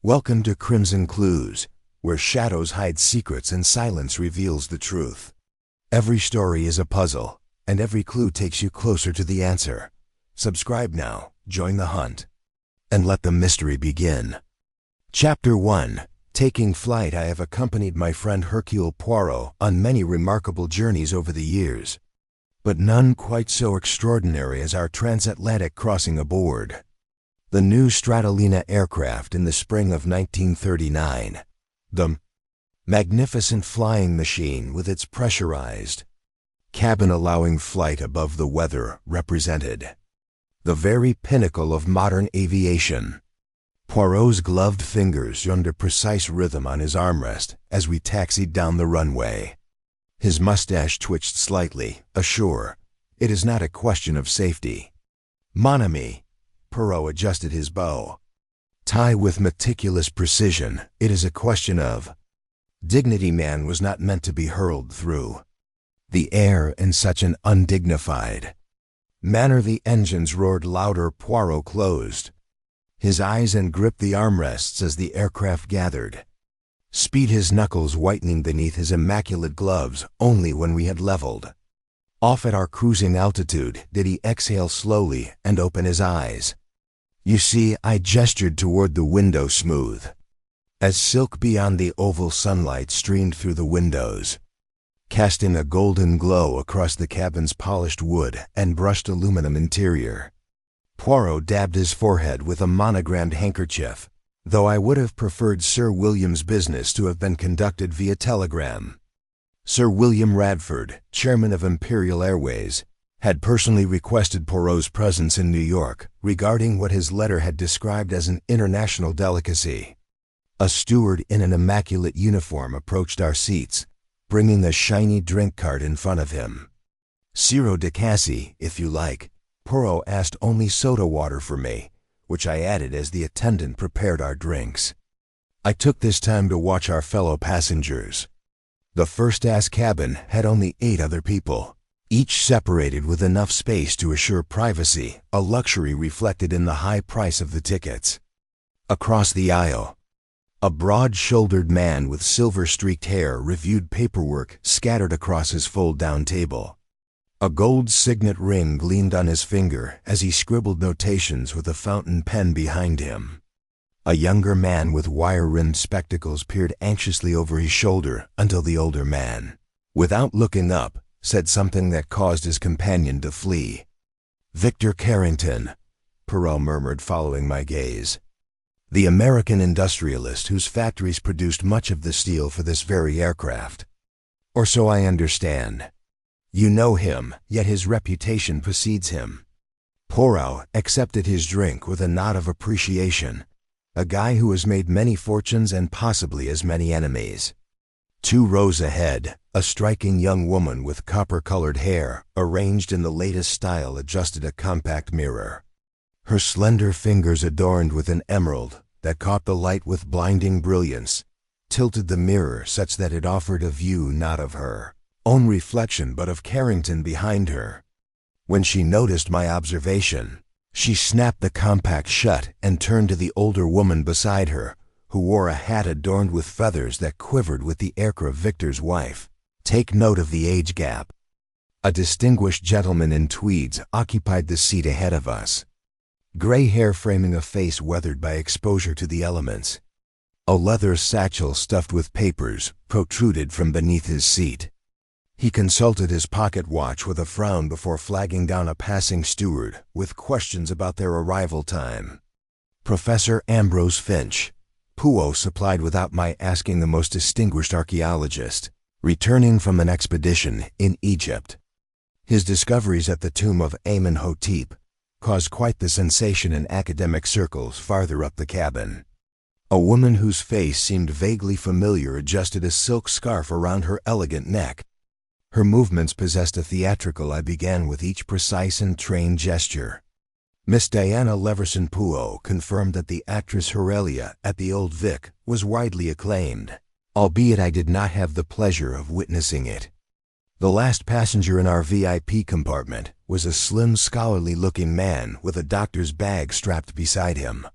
Welcome to Crimson Clues, where shadows hide secrets and silence reveals the truth. Every story is a puzzle, and every clue takes you closer to the answer. Subscribe now, join the hunt, and let the mystery begin. Chapter 1. Taking flight. I have accompanied my friend Hercule Poirot on many remarkable journeys over the years, but none quite so extraordinary as our transatlantic crossing aboard the new Stratolina aircraft in the spring of 1939. The magnificent flying machine with its pressurized cabin allowing flight above the weather represented the very pinnacle of modern aviation. Poirot's gloved fingers drummed a precise rhythm on his armrest as we taxied down the runway. His mustache twitched slightly, assured, "It is not a question of safety, mon ami." Poirot adjusted his bow tie with meticulous precision. "It is a question of dignity. Man was not meant to be hurled through the air in such an undignified manner." The engines roared louder. Poirot closed his eyes and gripped the armrests as the aircraft gathered speed, his knuckles whitening beneath his immaculate gloves. Only when we had leveled off at our cruising altitude did he exhale slowly and open his eyes. "You see," I gestured toward the window, smooth as silk beyond the oval sunlight streamed through the windows, casting a golden glow across the cabin's polished wood and brushed aluminum interior. Poirot dabbed his forehead with a monogrammed handkerchief, though I would have preferred Sir William's business to have been conducted via telegram. Sir William Radford, chairman of Imperial Airways, had personally requested Poirot's presence in New York regarding what his letter had described as an international delicacy. A steward in an immaculate uniform approached our seats, bringing a shiny drink cart in front of him. "Sirop de cassis, if you like." Poirot asked. "Only soda water for me," which I added as the attendant prepared our drinks. I took this time to watch our fellow passengers. The first-class cabin had only 8 other people, each separated with enough space to assure privacy, a luxury reflected in the high price of the tickets. Across the aisle, a broad-shouldered man with silver-streaked hair reviewed paperwork scattered across his fold-down table. A gold signet ring gleamed on his finger as he scribbled notations with a fountain pen behind him. A younger man with wire-rimmed spectacles peered anxiously over his shoulder until the older man, without looking up, said something that caused his companion to flee. "Victor Carrington," Poirot murmured, following my gaze. "The American industrialist whose factories produced much of the steel for this very aircraft. Or so I understand. You know him, yet his reputation precedes him." Poirot accepted his drink with a nod of appreciation. "A guy who has made many fortunes and possibly as many enemies." 2 rows ahead, a striking young woman with copper-colored hair, arranged in the latest style, adjusted a compact mirror. Her slender fingers, adorned with an emerald that caught the light with blinding brilliance, tilted the mirror such that it offered a view not of her own reflection but of Carrington behind her. When she noticed my observation, she snapped the compact shut and turned to the older woman beside her, who wore a hat adorned with feathers that quivered with the aircraft. "Victor's wife. Take note of the age gap." A distinguished gentleman in tweeds occupied the seat ahead of us, gray hair framing a face weathered by exposure to the elements. A leather satchel stuffed with papers protruded from beneath his seat. He consulted his pocket watch with a frown before flagging down a passing steward with questions about their arrival time. "Professor Ambrose Finch," Poirot supplied without my asking. "The most distinguished archaeologist, returning from an expedition in Egypt. His discoveries at the tomb of Amenhotep caused quite the sensation in academic circles farther up the cabin." A woman whose face seemed vaguely familiar adjusted a silk scarf around her elegant neck. Her movements possessed a theatrical I began with each precise and trained gesture. Miss Diana Leverson. Poirot confirmed that the actress Aurelia at the Old Vic was widely acclaimed, albeit I did not have the pleasure of witnessing it. The last passenger in our VIP compartment was a slim, scholarly-looking man with a doctor's bag strapped beside him.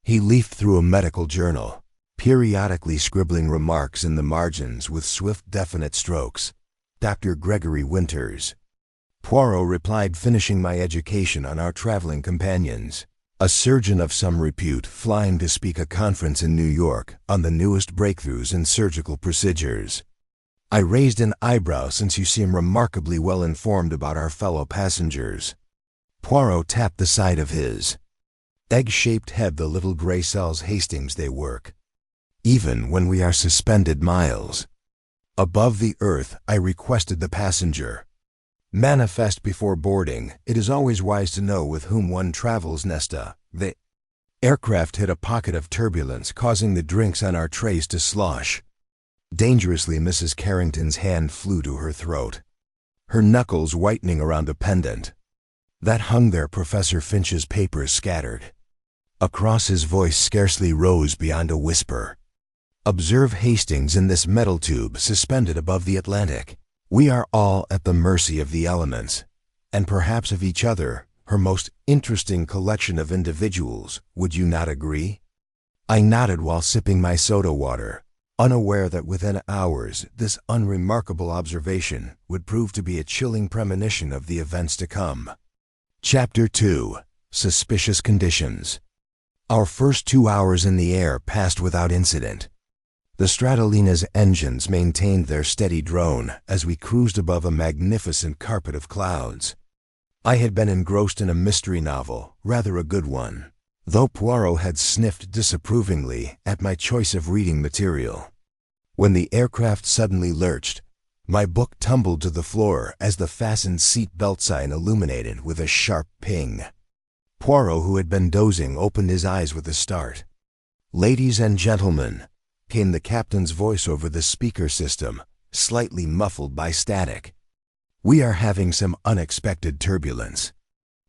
He leafed through a medical journal, periodically scribbling remarks in the margins with swift, definite strokes. Dr. Gregory Winters. Poirot replied, finishing my education on our traveling companions. A surgeon of some repute flying to speak a conference in New York on the newest breakthroughs in surgical procedures. I raised an eyebrow, since you seem remarkably well informed about our fellow passengers. Poirot tapped the side of his egg-shaped head. The little gray cells, Hastings, they work even when we are suspended miles above the earth. I requested the passenger manifest before boarding. It is always wise to know with whom one travels. Nesta. The aircraft hit a pocket of turbulence, causing the drinks on our trays to slosh dangerously. Mrs. Carrington's hand flew to her throat, her knuckles whitening around a pendant that hung there. Professor Finch's papers scattered across his voice scarcely rose beyond a whisper. Observe Hastings in this metal tube suspended above the Atlantic. We are all at the mercy of the elements, and perhaps of each other, her most interesting collection of individuals. Would you not agree? I nodded while sipping my soda water, unaware that within hours this unremarkable observation would prove to be a chilling premonition of the events to come. Chapter 2. Suspicious Conditions. Our first 2 hours in the air passed without incident. The Stratolina's engines maintained their steady drone as we cruised above a magnificent carpet of clouds. I had been engrossed in a mystery novel, rather a good one, though Poirot had sniffed disapprovingly at my choice of reading material. When the aircraft suddenly lurched, my book tumbled to the floor as the fastened seat belt sign illuminated with a sharp ping. Poirot, who had been dozing, opened his eyes with a start. "Ladies and gentlemen," came the captain's voice over the speaker system, slightly muffled by static. "We are having some unexpected turbulence.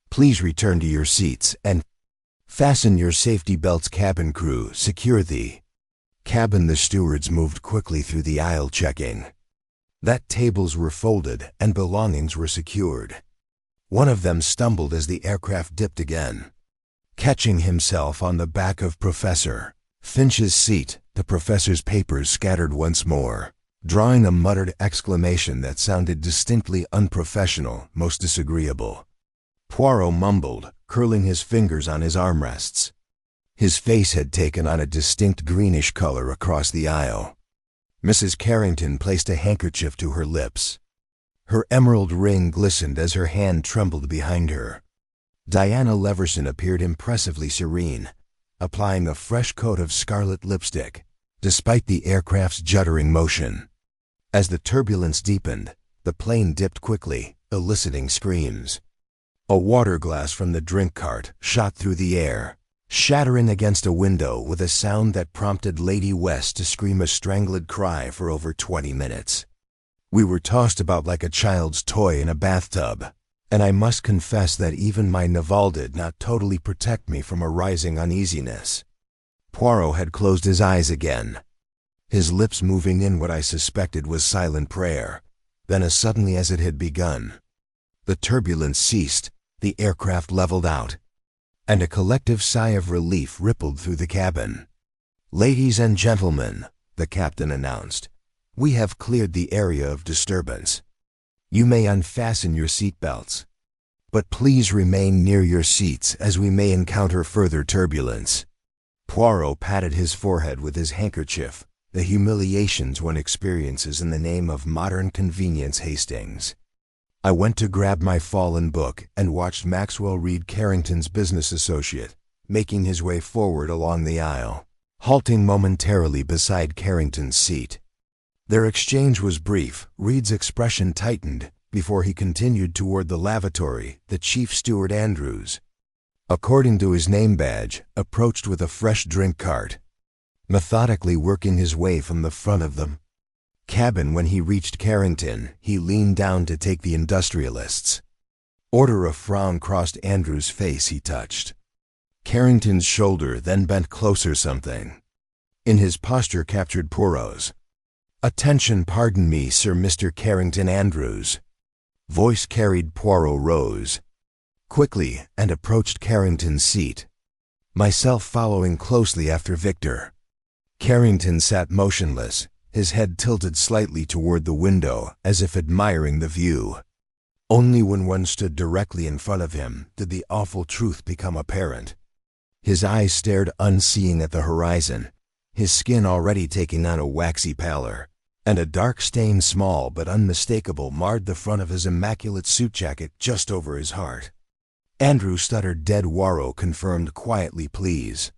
Please return to your seats and fasten your safety belts. Cabin crew, secure the cabin." The stewards moved quickly through the aisle, checking that tables were folded and belongings were secured. One of them stumbled as the aircraft dipped again, catching himself on the back of Professor Finch's seat. The professor's papers scattered once more, drawing a muttered exclamation that sounded distinctly unprofessional, most disagreeable. Poirot mumbled, curling his fingers on his armrests. His face had taken on a distinct greenish color across the aisle. Mrs. Carrington placed a handkerchief to her lips. Her emerald ring glistened as her hand trembled behind her. Diana Leverson appeared impressively serene, applying a fresh coat of scarlet lipstick, despite the aircraft's juddering motion. As the turbulence deepened, the plane dipped quickly, eliciting screams. A water glass from the drink cart shot through the air, shattering against a window with a sound that prompted Lady West to scream a strangled cry for over 20 minutes. We were tossed about like a child's toy in a bathtub, and I must confess that even my naval did not totally protect me from a rising uneasiness. Poirot had closed his eyes again, his lips moving in what I suspected was silent prayer. Then, as suddenly as it had begun, the turbulence ceased, the aircraft leveled out, and a collective sigh of relief rippled through the cabin. "Ladies and gentlemen," the captain announced, "we have cleared the area of disturbance. You may unfasten your seat belts, but please remain near your seats as we may encounter further turbulence." Poirot patted his forehead with his handkerchief, the humiliations one experiences in the name of modern convenience. Hastings. I went to grab my fallen book and watched Maxwell read Carrington's business associate, making his way forward along the aisle, halting momentarily beside Carrington's seat. Their exchange was brief. Reed's expression tightened before he continued toward the lavatory. The chief steward, Andrews, according to his name badge, approached with a fresh drink cart, methodically working his way from the front of the cabin. When he reached Carrington, he leaned down to take the industrialist's order. A frown crossed Andrews' face. He touched Carrington's shoulder, then bent closer. Something in his posture captured Poirot's attention. "Pardon me, sir." "Mr. Carrington." Andrews' voice carried. Poirot rose quickly and approached Carrington's seat. myself following closely after Victor. Carrington sat motionless, his head tilted slightly toward the window as if admiring the view. Only when one stood directly in front of him did the awful truth become apparent. His eyes stared unseeing at the horizon, his skin already taking on a waxy pallor, and a dark stain, small but unmistakable, marred the front of his immaculate suit jacket just over his heart. Andrew stuttered. "Dead." Poirot confirmed quietly. "Please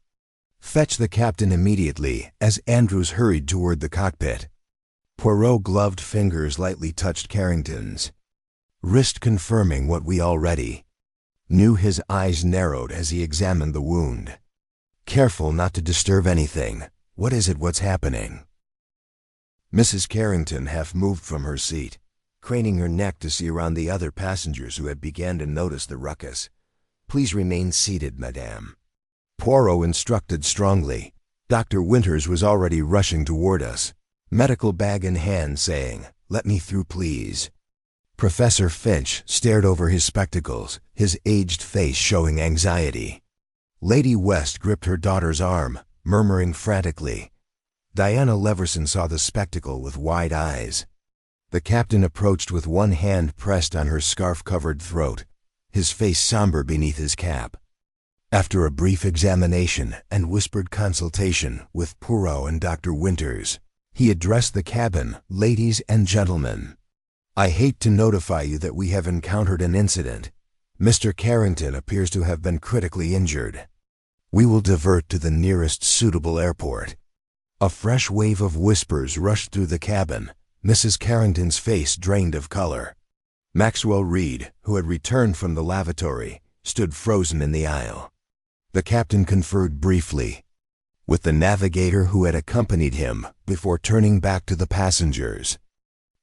fetch the captain immediately," as Andrews hurried toward the cockpit. Poirot's gloved fingers lightly touched Carrington's wrist, confirming what we already knew. His eyes narrowed as he examined the wound. "Careful not to disturb anything. What is it? What's happening?" Mrs. Carrington half moved from her seat, craning her neck to see around the other passengers who had begun to notice the ruckus. "Please remain seated, madame," Poirot instructed strongly. Dr. Winters was already rushing toward us, medical bag in hand, saying, "Let me through, please." Professor Finch stared over his spectacles, his aged face showing anxiety. Lady West gripped her daughter's arm, murmuring frantically. Diana Leverson saw the spectacle with wide eyes. The captain approached with one hand pressed on her scarf-covered throat, his face somber beneath his cap. After a brief examination and whispered consultation with Poirot and Dr. Winters, he addressed the cabin. "Ladies and gentlemen, I hate to notify you that we have encountered an incident. Mr. Carrington appears to have been critically injured. We will divert to the nearest suitable airport." A fresh wave of whispers rushed through the cabin. Mrs. Carrington's face drained of color. Maxwell Reed, who had returned from the lavatory, stood frozen in the aisle. The captain conferred briefly with the navigator who had accompanied him before turning back to the passengers.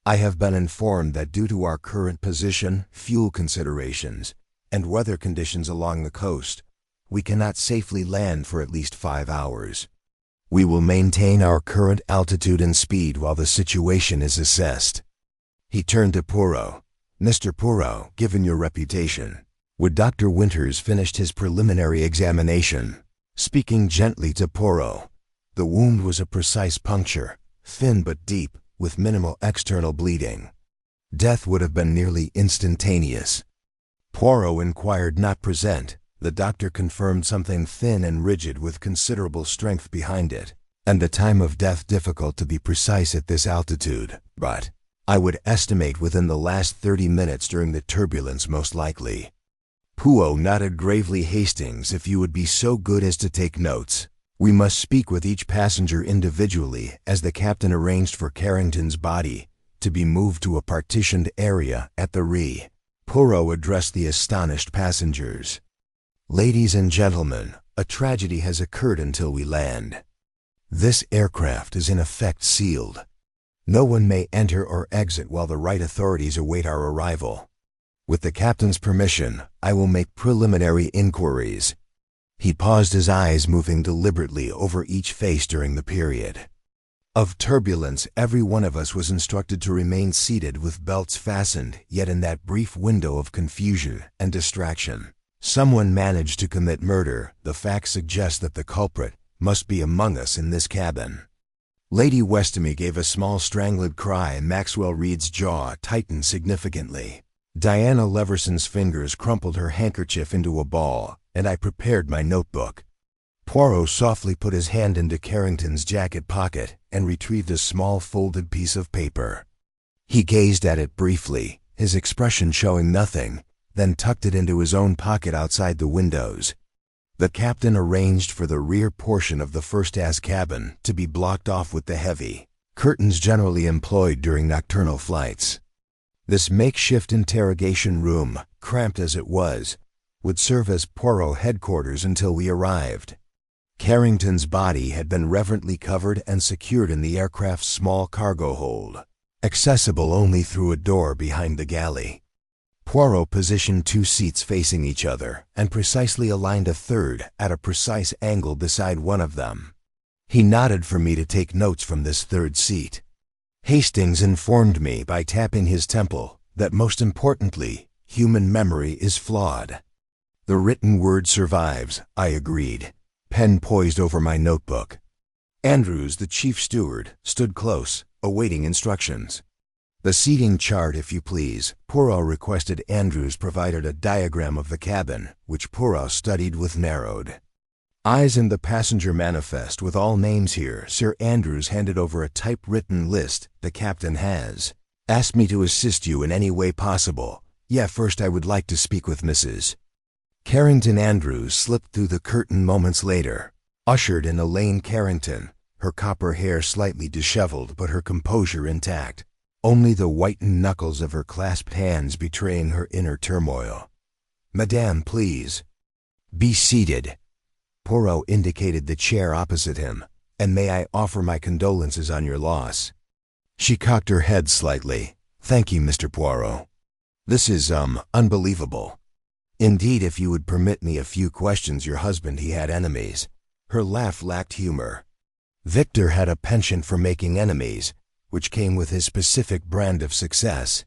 "I have been informed that due to our current position, fuel considerations, and weather conditions along the coast, we cannot safely land for at least 5 hours. We will maintain our current altitude and speed while the situation is assessed." He turned to Poirot. "Mr. Poirot, given your reputation, would Dr. Winters finished his preliminary examination?" Speaking gently to Poirot, "The wound was a precise puncture, thin but deep, with minimal external bleeding. Death would have been nearly instantaneous." Poirot inquired. "Not present." The doctor confirmed. "Something thin and rigid with considerable strength behind it, and the time of death difficult to be precise at this altitude, but I would estimate within the last 30 minutes during the turbulence most likely." Poirot nodded gravely. "Hastings, if you would be so good as to take notes. We must speak with each passenger individually, as the captain arranged for Carrington's body to be moved to a partitioned area at the rear." Poirot addressed the astonished passengers. "Ladies and gentlemen, a tragedy has occurred until we land. This aircraft is in effect sealed. No one may enter or exit while the right authorities await our arrival. With the captain's permission, I will make preliminary inquiries." He paused, his eyes moving deliberately over each face. "During the period of turbulence, every one of us was instructed to remain seated with belts fastened, yet in that brief window of confusion and distraction, someone managed to commit murder. The facts suggest that the culprit must be among us in this cabin." Lady Westamy gave a small strangled cry, and Maxwell Reed's jaw tightened significantly. Diana Leverson's fingers crumpled her handkerchief into a ball, and I prepared my notebook. Poirot softly put his hand into Carrington's jacket pocket and retrieved a small folded piece of paper. He gazed at it briefly, his expression showing nothing, then tucked it into his own pocket outside the windows. The captain arranged for the rear portion of the first-class cabin to be blocked off with the heavy curtains generally employed during nocturnal flights. This makeshift interrogation room, cramped as it was, would serve as Poirot headquarters until we arrived. Carrington's body had been reverently covered and secured in the aircraft's small cargo hold, accessible only through a door behind the galley. Poirot positioned 2 seats facing each other and precisely aligned a third at a precise angle beside one of them. He nodded for me to take notes from this third seat. Hastings informed me by tapping his temple that, most importantly, human memory is flawed. "The written word survives," I agreed. pen poised over my notebook. Andrews, the chief steward, stood close, awaiting instructions. "The seating chart, if you please." Poirot requested. Andrews provided a diagram of the cabin, which Poirot studied with narrowed eyes. "And the passenger manifest with all names here." Sir Andrews handed over a typewritten list. "The captain has asked me to assist you in any way possible. Yeah, first I would like to speak with Mrs. Carrington." Andrews slipped through the curtain moments later, ushered in Elaine Carrington, her copper hair slightly disheveled but her composure intact, only the whitened knuckles of her clasped hands betraying her inner turmoil. "Madame, please be seated." Poirot indicated the chair opposite him. "And may I offer my condolences on your loss?" She cocked her head slightly. "Thank you, Mr. Poirot. This is, unbelievable. Indeed, if you would permit me a few questions. Your husband, he had enemies." Her laugh lacked humor. "Victor had a penchant for making enemies, which came with his specific brand of success.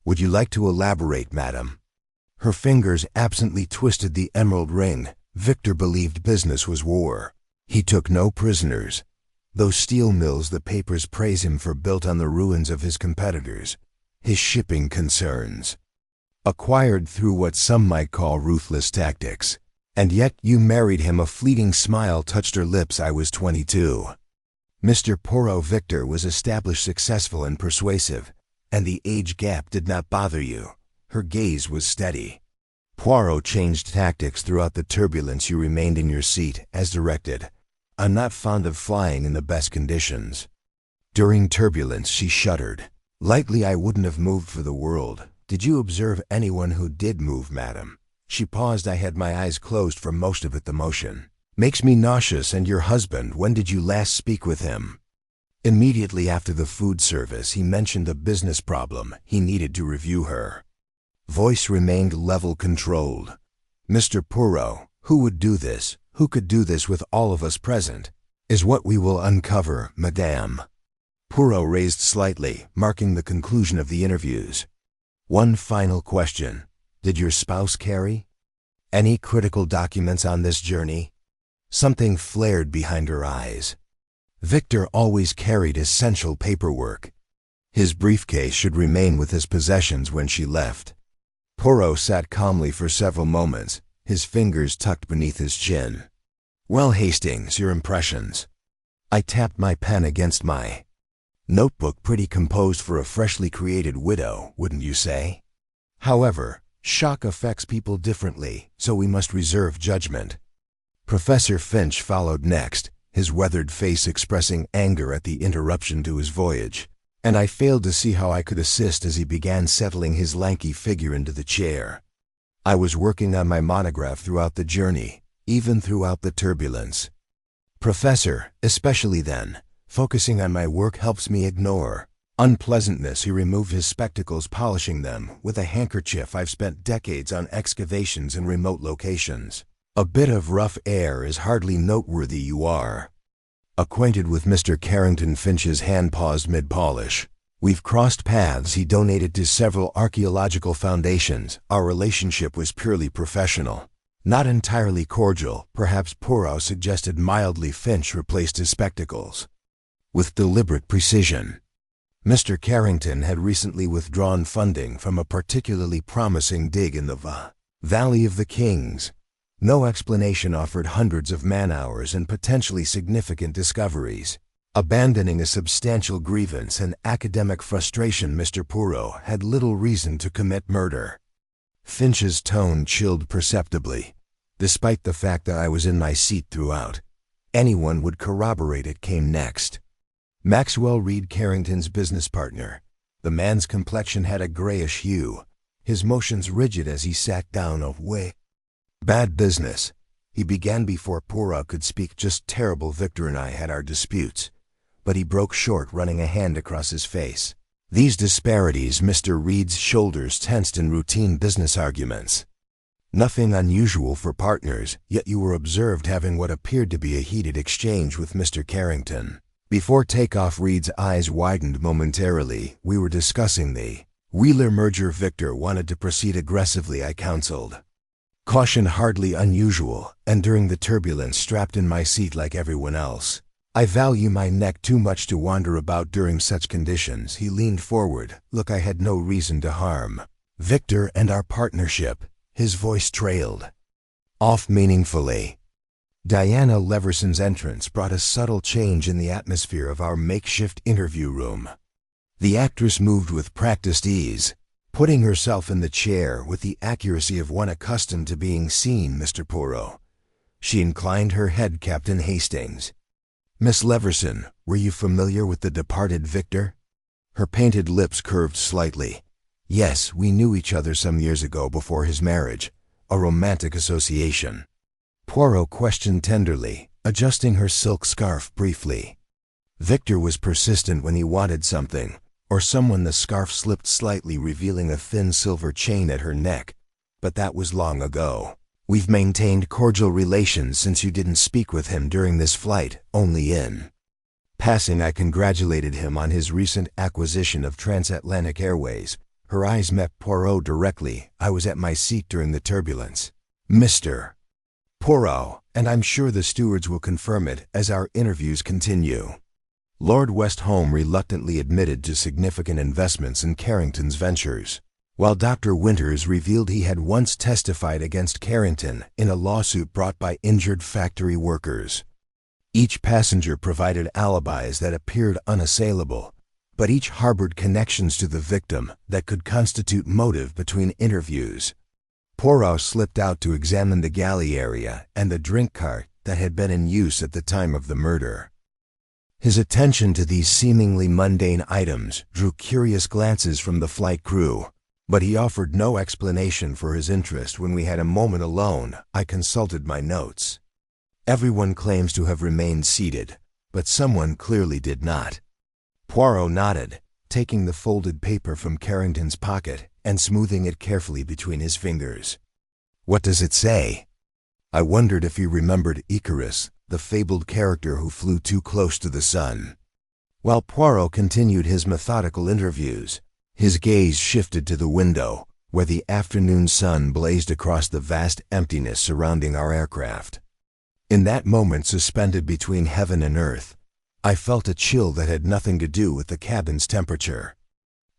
Would you like to elaborate, madam?" Her fingers absently twisted the emerald ring. "Victor believed business was war. He took no prisoners. Those steel mills the papers praise him for built on the ruins of his competitors. His shipping concerns acquired through what some might call ruthless tactics. And yet you married him." A fleeting smile touched her lips. "I was 22. Mr. Poirot, Victor was established, successful and persuasive, and the age gap did not bother you." Her gaze was steady. "Poirot changed tactics throughout the turbulence. You remained in your seat, as directed. I'm not fond of flying in the best conditions." During turbulence, she shuddered. "Likely I wouldn't have moved for the world. Did you observe anyone who did move, madam?" She paused. I had my eyes closed for most of it. "The motion makes me nauseous." "And your husband, when did you last speak with him?" "Immediately after the food service. He mentioned a business problem. He needed to review her." Voice remained level, controlled. "Mr. Poirot, who would do this? Who could do this with all of us present? Is what we will uncover, madame." Poirot raised slightly, marking the conclusion of the interviews. "One final question. Did your spouse carry any critical documents on this journey?" Something flared behind her eyes. "Victor always carried essential paperwork. His briefcase should remain with his possessions when she left." Poirot sat calmly for several moments, his fingers tucked beneath his chin. "Well, Hastings, your impressions?" I tapped my pen against my notebook. "Pretty composed for a freshly created widow, wouldn't you say? However, shock affects people differently, so we must reserve judgment." Professor Finch followed next, his weathered face expressing anger at the interruption to his voyage, and I failed to see how I could assist as he began settling his lanky figure into the chair. I was working on my monograph throughout the journey, even throughout the turbulence. "Professor, especially then, focusing on my work helps me ignore unpleasantness." He removed his spectacles, polishing them with a handkerchief. "I've spent decades on excavations in remote locations. A bit of rough air is hardly noteworthy. You are acquainted with Mr. Carrington?" Finch's hand paused mid-polish. "We've crossed paths. He donated to several archaeological foundations. Our relationship was purely professional, not entirely cordial." "Perhaps," Poirot suggested mildly. Finch replaced his spectacles with deliberate precision. "Mr. Carrington had recently withdrawn funding from a particularly promising dig in the Valley of the Kings. No explanation offered hundreds of man-hours and potentially significant discoveries. Abandoning a substantial grievance and academic frustration, Mr. Poirot had little reason to commit murder." Finch's tone chilled perceptibly. Despite the fact that I was in my seat throughout, anyone would corroborate it. Came next. Maxwell Reed, Carrington's business partner. The man's complexion had a grayish hue, his motions rigid as he sat down. "Away. Bad business," he began before Poirot could speak. "Just terrible. Victor and I had our disputes." But he broke short, running a hand across his face. "These disparities." Mr. Reed's shoulders tensed. "In routine business arguments. Nothing unusual for partners, yet you were observed having what appeared to be a heated exchange with Mr. Carrington. Before takeoff." Reed's eyes widened momentarily. "We were discussing the Wheeler merger. Victor wanted to proceed aggressively. I counseled Caution hardly unusual, and during the turbulence strapped in my seat like everyone else. I value my neck too much to wander about during such conditions. He leaned forward. Look, I had no reason to harm Victor and our partnership. His voice trailed off meaningfully. Diana Leverson's entrance brought a subtle change in the atmosphere of our makeshift interview room. The actress moved with practiced ease, putting herself in the chair with the accuracy of one accustomed to being seen. Mr. Poirot. She inclined her head. Captain Hastings. Miss Leverson, were you familiar with the departed Victor? Her painted lips curved slightly. Yes, we knew each other some years ago before his marriage. A romantic association. Poirot questioned tenderly, adjusting her silk scarf briefly. Victor was persistent when he wanted something, or someone. The scarf slipped slightly, revealing a thin silver chain at her neck. But that was long ago. We've maintained cordial relations since you didn't speak with him during this flight, only in passing. I congratulated him on his recent acquisition of Transatlantic Airways. Her eyes met Poirot directly. I was at my seat during the turbulence. Mr. Poirot, and I'm sure the stewards will confirm it as our interviews continue. Lord Westholme reluctantly admitted to significant investments in Carrington's ventures, while Dr. Winters revealed he had once testified against Carrington in a lawsuit brought by injured factory workers. Each passenger provided alibis that appeared unassailable, but each harbored connections to the victim that could constitute motive between interviews. Poirot slipped out to examine the galley area and the drink cart that had been in use at the time of the murder. His attention to these seemingly mundane items drew curious glances from the flight crew, but he offered no explanation for his interest. When we had a moment alone, I consulted my notes. Everyone claims to have remained seated, but someone clearly did not. Poirot nodded, taking the folded paper from Carrington's pocket and smoothing it carefully between his fingers. What does it say? I wondered if he remembered Icarus, the fabled character who flew too close to the sun. While Poirot continued his methodical interviews, his gaze shifted to the window, where the afternoon sun blazed across the vast emptiness surrounding our aircraft. In that moment, suspended between heaven and earth, I felt a chill that had nothing to do with the cabin's temperature.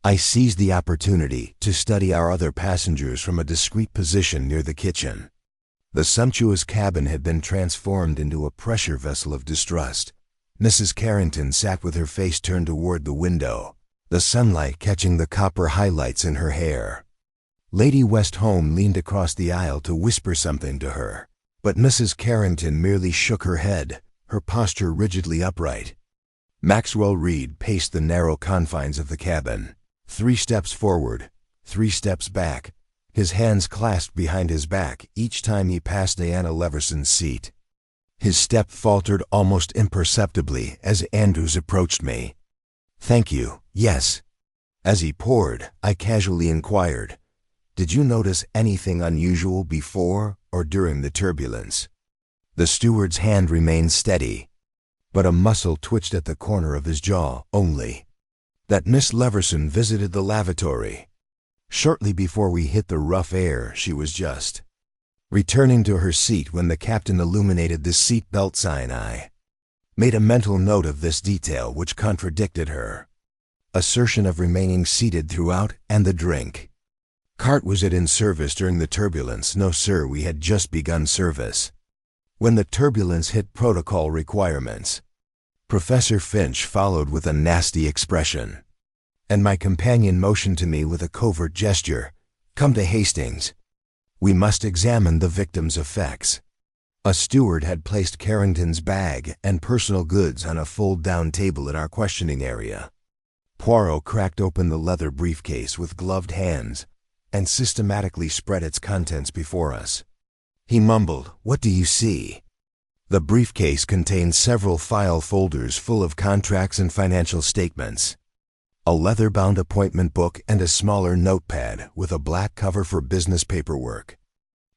I seized the opportunity to study our other passengers from a discreet position near the kitchen. The sumptuous cabin had been transformed into a pressure vessel of distrust. Mrs. Carrington sat with her face turned toward the window, the sunlight catching the copper highlights in her hair. Lady Westholme leaned across the aisle to whisper something to her, but Mrs. Carrington merely shook her head, her posture rigidly upright. Maxwell Reed paced the narrow confines of the cabin, 3 steps forward, 3 steps back, his hands clasped behind his back each time he passed Diana Leverson's seat. His step faltered almost imperceptibly as Andrews approached me. Thank you, yes. As he poured, I casually inquired, did you notice anything unusual before or during the turbulence? The steward's hand remained steady, but a muscle twitched at the corner of his jaw. Only that Miss Leverson visited the lavatory. Shortly before we hit the rough air, she was just returning to her seat when the captain illuminated the seat belt sign. I made a mental note of this detail, which contradicted her assertion of remaining seated throughout, and the drink cart. Was it in service during the turbulence? No, sir, we had just begun service when the turbulence hit protocol requirements. Professor Finch followed with a nasty expression, and my companion motioned to me with a covert gesture. Come to Hastings. We must examine the victim's effects. A steward had placed Carrington's bag and personal goods on a fold-down table in our questioning area. Poirot cracked open the leather briefcase with gloved hands and systematically spread its contents before us. He mumbled, "What do you see?" The briefcase contained several file folders full of contracts and financial statements, a leather-bound appointment book, and a smaller notepad with a black cover for business paperwork.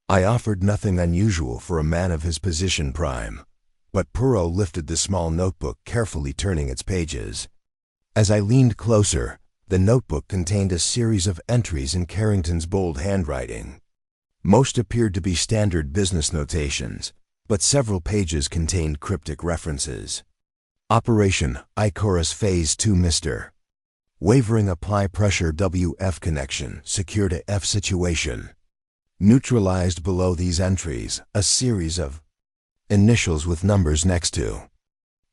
I offered nothing unusual for a man of his position. Prime, but Poirot lifted the small notebook, carefully turning its pages. As I leaned closer, the notebook contained a series of entries in Carrington's bold handwriting. Most appeared to be standard business notations, but several pages contained cryptic references. Operation Icarus Phase 2 Mr. Wavering apply pressure WF connection secured a F situation. Neutralized below these entries a series of initials with numbers next to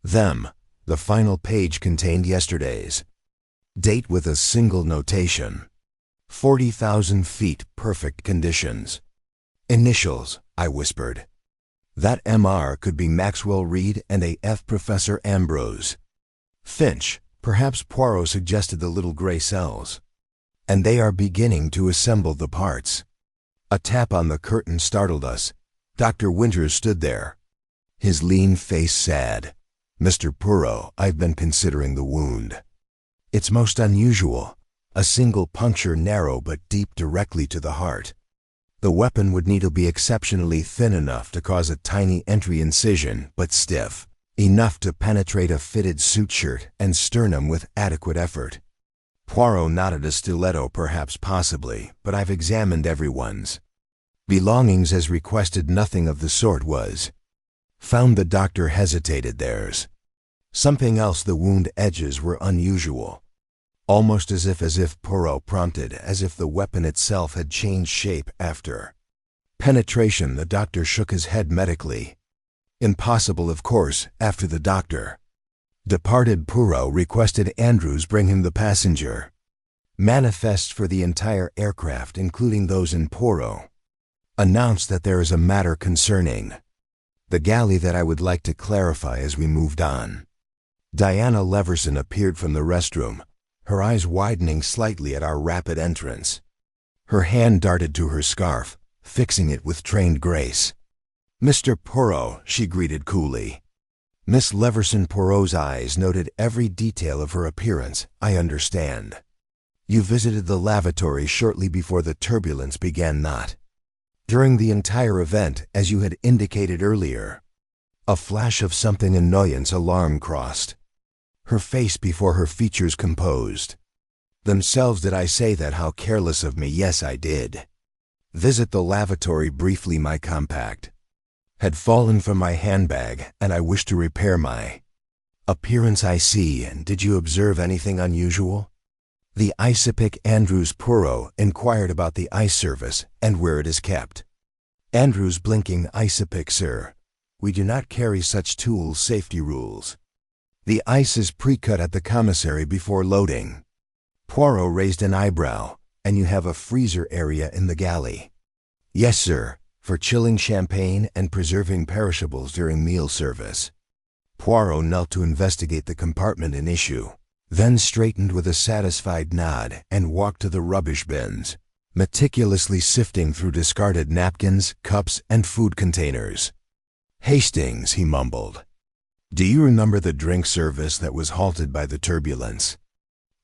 them. The final page contained yesterday's date with a single notation. 40,000 feet, perfect conditions. Initials, I whispered. That MR could be Maxwell Reed and AF Professor Ambrose. Finch, perhaps Poirot suggested the little gray cells. And they are beginning to assemble the parts. A tap on the curtain startled us. Dr. Winters stood there, his lean face sad. Mr. Poirot, I've been considering the wound. It's most unusual. A single puncture, narrow but deep, directly to the heart. The weapon would need to be exceptionally thin enough to cause a tiny entry incision, but stiff enough to penetrate a fitted suit shirt and sternum with adequate effort. Poirot nodded. A stiletto, perhaps, possibly, but I've examined everyone's belongings as requested. Nothing of the sort was found. The doctor hesitated. There's something else. The wound edges were unusual, almost as if Poirot prompted, as if the weapon itself had changed shape after penetration. The doctor shook his head medically. Impossible, of course. After the doctor departed, Poirot requested Andrews bring him the passenger manifests for the entire aircraft, including those in Poirot. Announced that there is a matter concerning the galley that I would like to clarify as we moved on. Diana Leverson appeared from the restroom, her eyes widening slightly at our rapid entrance. Her hand darted to her scarf, fixing it with trained grace. Mr. Poirot, she greeted coolly. Miss Leverson. Poirot's eyes noted every detail of her appearance. I understand. You visited the lavatory shortly before the turbulence began, not during the entire event, as you had indicated earlier. A flash of something annoyance, alarm crossed her face before her features composed themselves. Did I say that? How careless of me. Yes, I did visit the lavatory briefly. My compact had fallen from my handbag, and I wished to repair my appearance. I see. And did you observe anything unusual? The ice pick. Andrews. Poirot inquired about the ice service and where it is kept. Andrews, blinking. Ice pick, sir. We do not carry such tools. Safety rules. The ice is pre-cut at the commissary before loading. Poirot raised an eyebrow. And you have a freezer area in the galley? Yes, sir, for chilling champagne and preserving perishables during meal service. Poirot knelt to investigate the compartment in issue, then straightened with a satisfied nod and walked to the rubbish bins, meticulously sifting through discarded napkins, cups, and food containers. Hastings, he mumbled. Do you remember the drink service that was halted by the turbulence?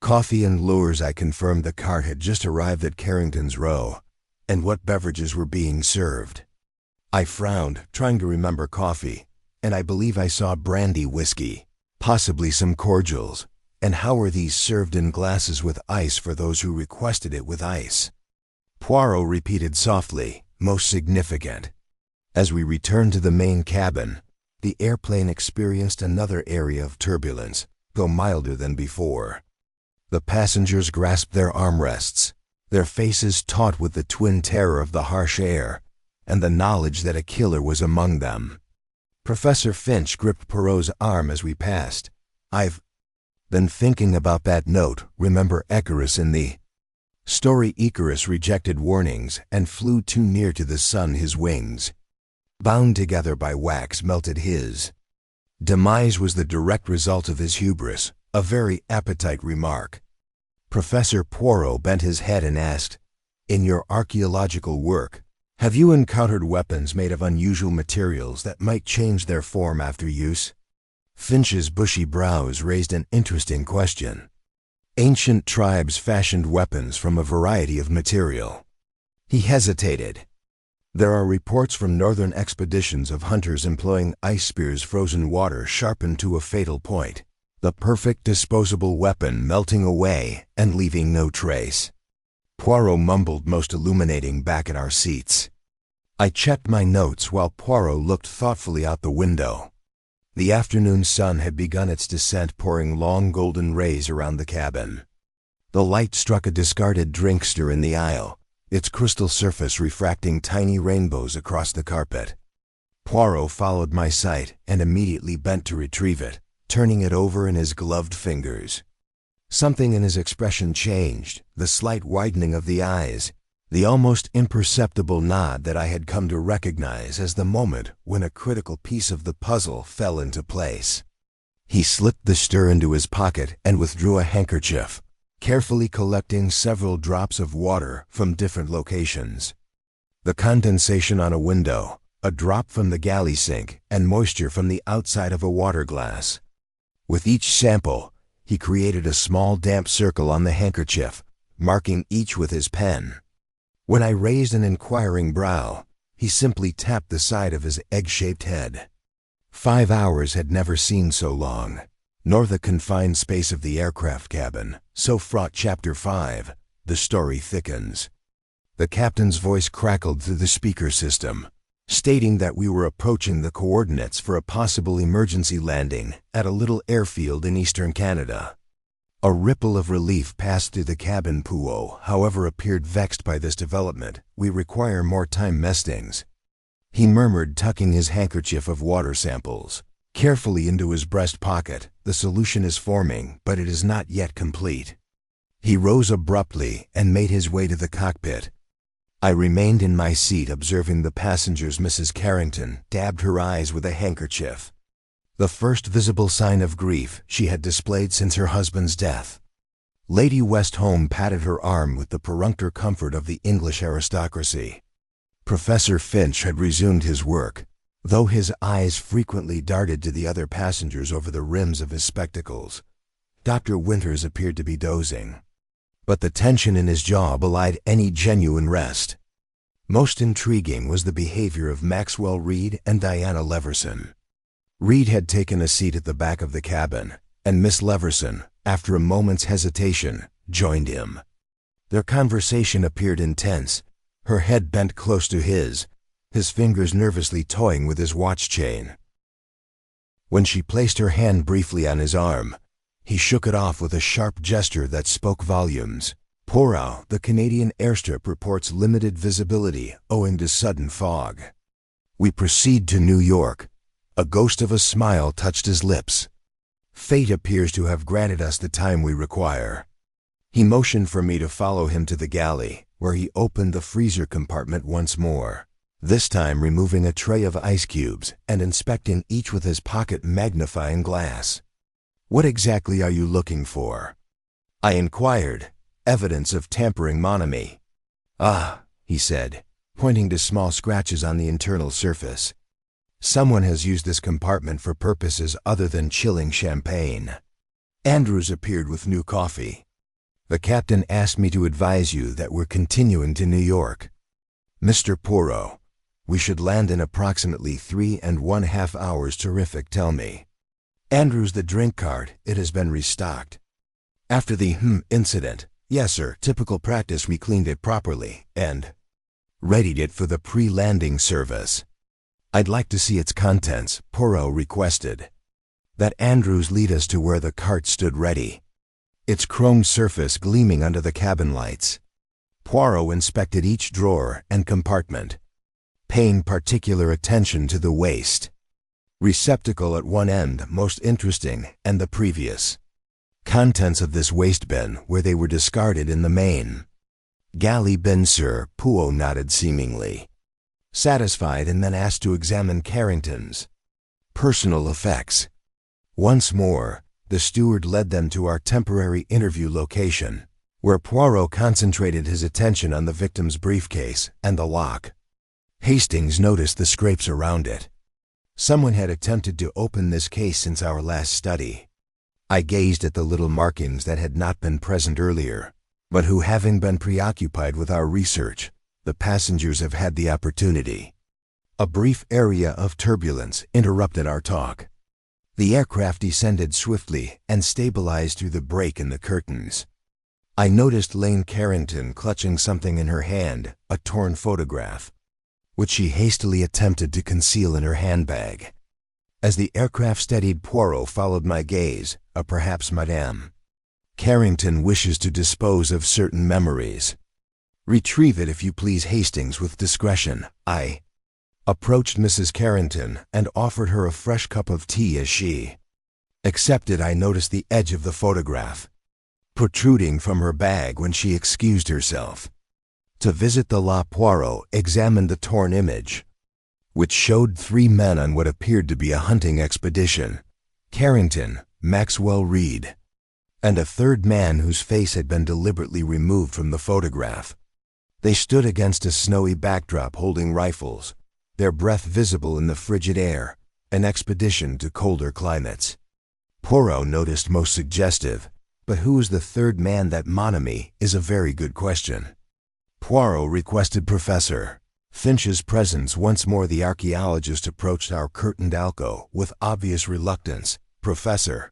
Coffee and lures. I confirmed. The cart had just arrived at Carrington's Row. And what beverages were being served? I frowned, trying to remember. Coffee, and I believe I saw brandy, whiskey, possibly some cordials. And how were these served? In glasses with ice for those who requested it with ice. Poirot repeated softly, most significant. As we returned to the main cabin, the airplane experienced another area of turbulence, though milder than before. The passengers grasped their armrests, their faces taut with the twin terror of the harsh air and the knowledge that a killer was among them. Professor Finch gripped Poirot's arm as we passed. I've been thinking about that note. Remember Icarus in the story? Icarus rejected warnings and flew too near to the sun. His wings, bound together by wax, melted. His demise was the direct result of his hubris, a very appetite remark. Professor Poirot bent his head and asked, in your archaeological work, have you encountered weapons made of unusual materials that might change their form after use? Finch's bushy brows raised an interesting question. Ancient tribes fashioned weapons from a variety of material. He hesitated. There are reports from northern expeditions of hunters employing ice spears, frozen water sharpened to a fatal point, the perfect disposable weapon melting away and leaving no trace. Poirot mumbled, most illuminating. Back at our seats, I checked my notes while Poirot looked thoughtfully out the window. The afternoon sun had begun its descent, pouring long golden rays around the cabin. The light struck a discarded drinkster in the aisle, its crystal surface refracting tiny rainbows across the carpet. Poirot followed my sight and immediately bent to retrieve it, turning it over in his gloved fingers. Something in his expression changed, the slight widening of the eyes, the almost imperceptible nod that I had come to recognize as the moment when a critical piece of the puzzle fell into place. He slipped the stir into his pocket and withdrew a handkerchief, carefully collecting several drops of water from different locations. The condensation on a window, a drop from the galley sink, and moisture from the outside of a water glass. With each sample, he created a small damp circle on the handkerchief, marking each with his pen. When I raised an inquiring brow, he simply tapped the side of his egg-shaped head. 5 hours had never seemed so long, nor the confined space of the aircraft cabin, so fraught. Chapter 5, The Story Thickens. The captain's voice crackled through the speaker system, stating that we were approaching the coordinates for a possible emergency landing at a little airfield in eastern Canada. A ripple of relief passed through the cabin. Poirot, however, appeared vexed by this development. "We require more time, Mestings," he murmured, tucking his handkerchief of water samples carefully into his breast pocket. "The solution is forming, but it is not yet complete." He rose abruptly and made his way to the cockpit. I remained in my seat observing the passengers. Mrs. Carrington dabbed her eyes with a handkerchief, the first visible sign of grief she had displayed since her husband's death. Lady Westholme patted her arm with the perfunctory comfort of the English aristocracy. Professor Finch had resumed his work, though his eyes frequently darted to the other passengers over the rims of his spectacles. Dr. Winters appeared to be dozing, but the tension in his jaw belied any genuine rest. Most intriguing was the behavior of Maxwell Reed and Diana Leverson. Reed had taken a seat at the back of the cabin, and Miss Leverson, after a moment's hesitation, joined him. Their conversation appeared intense, her head bent close to his fingers nervously toying with his watch chain. When she placed her hand briefly on his arm, he shook it off with a sharp gesture that spoke volumes. "Poirot, the Canadian airstrip reports limited visibility owing to sudden fog. We proceed to New York." A ghost of a smile touched his lips. "Fate appears to have granted us the time we require." He motioned for me to follow him to the galley, where he opened the freezer compartment once more, this time removing a tray of ice cubes and inspecting each with his pocket magnifying glass. "What exactly are you looking for?" I inquired. "Evidence of tampering, mon ami." "Ah," he said, pointing to small scratches on the internal surface. "Someone has used this compartment for purposes other than chilling champagne." Andrews appeared with new coffee. "The captain asked me to advise you that we're continuing to New York. Mr. Poirot, we should land in approximately 3½ hours. Terrific, tell me." "Andrews, the drink cart, it has been restocked. After the incident." "Yes, sir. Typical practice. We cleaned it properly and readied it for the pre-landing service." "I'd like to see its contents," Poirot requested. That Andrews lead us to where the cart stood ready, its chrome surface gleaming under the cabin lights. Poirot inspected each drawer and compartment, paying particular attention to the waste receptacle at one end, most interesting, and the previous contents of this waste bin where they were discarded in the main galley bin, sir. Poirot nodded, seemingly satisfied, and then asked to examine Carrington's personal effects. Once more, the steward led them to our temporary interview location, where Poirot concentrated his attention on the victim's briefcase and the lock. Hastings noticed the scrapes around it. Someone had attempted to open this case since our last study. I gazed at the little markings that had not been present earlier, but who, having been preoccupied with our research, the passengers have had the opportunity. A brief area of turbulence interrupted our talk. The aircraft descended swiftly and stabilized through the break in the curtains. I noticed Lane Carrington clutching something in her hand, a torn photograph. which she hastily attempted to conceal in her handbag. As the aircraft steadied, Poirot followed my gaze. Perhaps Madame Carrington wishes to dispose of certain memories. Retrieve it, if you please, Hastings, with discretion. I approached Mrs. Carrington and offered her a fresh cup of tea. As she accepted, I noticed the edge of the photograph protruding from her bag when she excused herself to visit the La. Poirot examined the torn image, which showed 3 men on what appeared to be a hunting expedition: Carrington, Maxwell Reed, and a third man whose face had been deliberately removed from the photograph. They stood against a snowy backdrop holding rifles, their breath visible in the frigid air, an expedition to colder climates. Poirot noticed most suggestive, but who was the third man? That, mon ami, is a very good question. Poirot requested Professor Finch's presence. Once more the archaeologist approached our curtained alcove with obvious reluctance. Professor,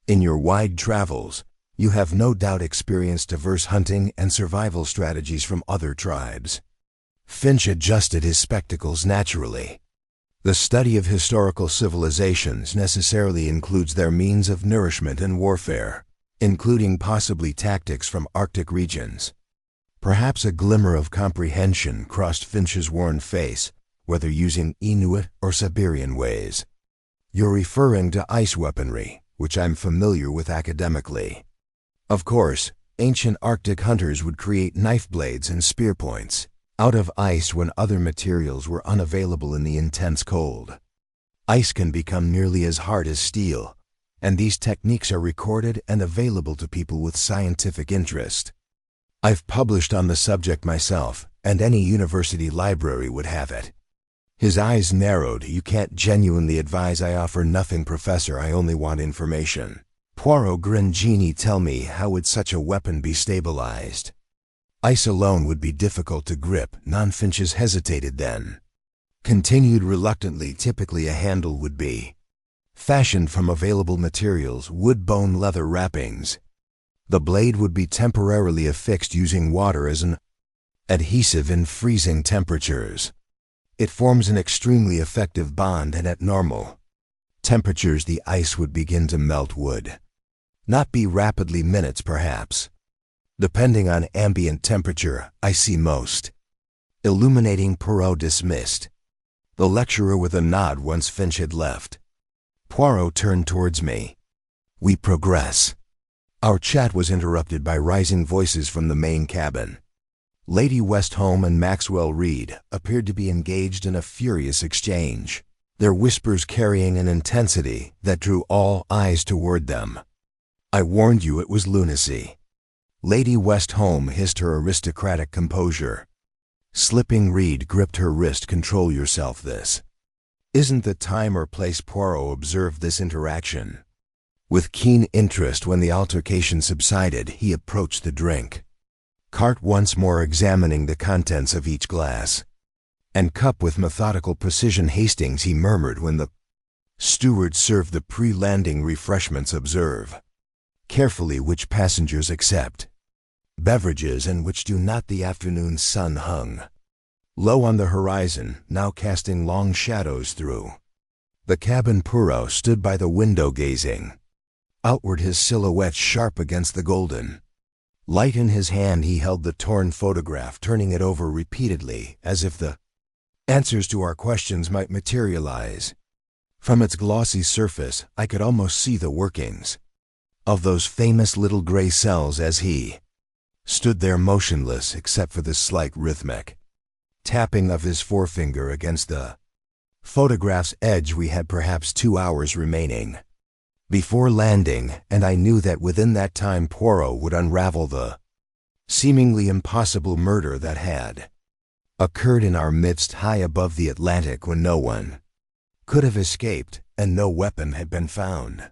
in your wide travels, you have no doubt experienced diverse hunting and survival strategies from other tribes. Finch adjusted his spectacles naturally. The study of historical civilizations necessarily includes their means of nourishment and warfare, including possibly tactics from Arctic regions. Perhaps a glimmer of comprehension crossed Finch's worn face, whether using Inuit or Siberian ways. You're referring to ice weaponry, which I'm familiar with academically. Of course, ancient Arctic hunters would create knife blades and spear points out of ice when other materials were unavailable in the intense cold. Ice can become nearly as hard as steel, and these techniques are recorded and available to people with scientific interest. I've published on the subject myself, and any university library would have it. His eyes narrowed. You can't genuinely advise? I offer nothing, Professor. I only want information. Poirot grinned. Genie, tell me, how would such a weapon be stabilized? Ice alone would be difficult to grip. Non-Finches hesitated, then continued reluctantly. Typically a handle would be fashioned from available materials, wood, bone, leather wrappings. The blade would be temporarily affixed using water as an adhesive in freezing temperatures. It forms an extremely effective bond, and at normal temperatures the ice would begin to melt. Would not be rapidly, minutes perhaps, depending on ambient temperature. I see. Most illuminating. Poirot dismissed the lecturer with a nod once Finch had left. Poirot turned towards me. We progress. Our chat was interrupted by rising voices from the main cabin. Lady Westholme and Maxwell Reed appeared to be engaged in a furious exchange, their whispers carrying an intensity that drew all eyes toward them. I warned you it was lunacy. Lady Westholme hissed, her aristocratic composure slipping. Reed gripped her wrist. Control yourself. This isn't the time or place. Poirot observed this interaction with keen interest. When the altercation subsided, he approached the drink cart, once more examining the contents of each glass and cup with methodical precision. Hastings, he murmured when the steward served the pre-landing refreshments, observe carefully which passengers accept beverages and which do not. The afternoon sun hung low on the horizon, now casting long shadows through the cabin. Poirot stood by the window gazing outward, his silhouette sharp against the golden light. In his hand he held the torn photograph, turning it over repeatedly as if the answers to our questions might materialize. From its glossy surface I could almost see the workings of those famous little gray cells as he stood there motionless, except for the slight rhythmic tapping of his forefinger against the photograph's edge. We had perhaps 2 hours remaining before landing, and I knew that within that time Poirot would unravel the seemingly impossible murder that had occurred in our midst, high above the Atlantic, when no one could have escaped and no weapon had been found.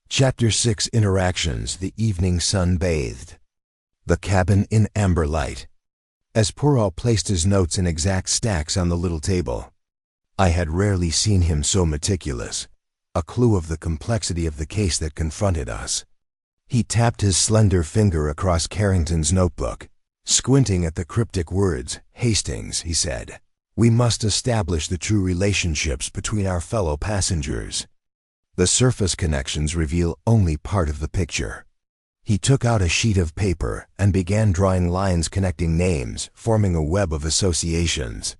Chapter 6. Interactions. The evening sun bathed the cabin in amber light. As Poirot placed his notes in exact stacks on the little table, I had rarely seen him so meticulous, a clue of the complexity of the case that confronted us. He tapped his slender finger across Carrington's notebook, squinting at the cryptic words. Hastings, he said, We must establish the true relationships between our fellow passengers. The surface connections reveal only part of the picture. He took out a sheet of paper and began drawing lines connecting names, forming a web of associations.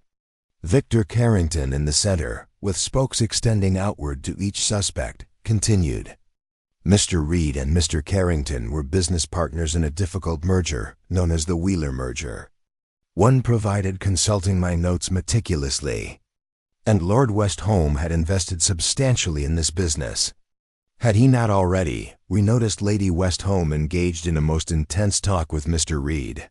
Victor Carrington in the center, with spokes extending outward to each suspect, continued. Mr. Reed and Mr. Carrington were business partners in a difficult merger known as the Wheeler merger. One provided consulting my notes meticulously, and Lord Westholme had invested substantially in this business. Had he not already, we noticed Lady Westholme engaged in a most intense talk with Mr. Reed.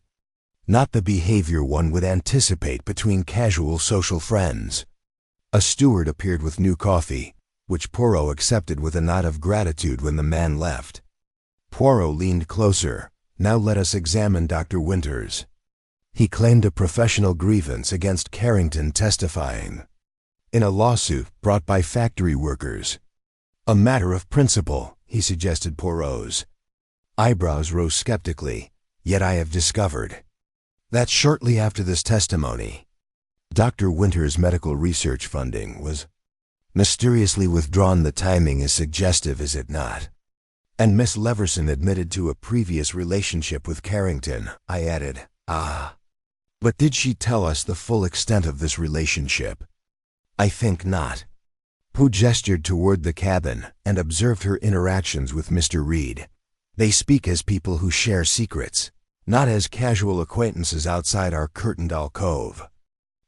Not the behavior one would anticipate between casual social friends. A steward appeared with new coffee, which Poirot accepted with a nod of gratitude when the man left. Poirot leaned closer. Now let us examine Dr. Winters. He claimed a professional grievance against Carrington testifying in a lawsuit brought by factory workers. A matter of principle, he suggested. Poirot's eyebrows rose skeptically. Yet I have discovered that shortly after this testimony, Dr. Winters' medical research funding was mysteriously withdrawn. The timing is suggestive, is it not? And Miss Leverson admitted to a previous relationship with Carrington. I added, ah. But did she tell us the full extent of this relationship? I think not. Pooh gestured toward the cabin and observed her interactions with Mr. Reed. They speak as people who share secrets, not as casual acquaintances outside our curtained alcove.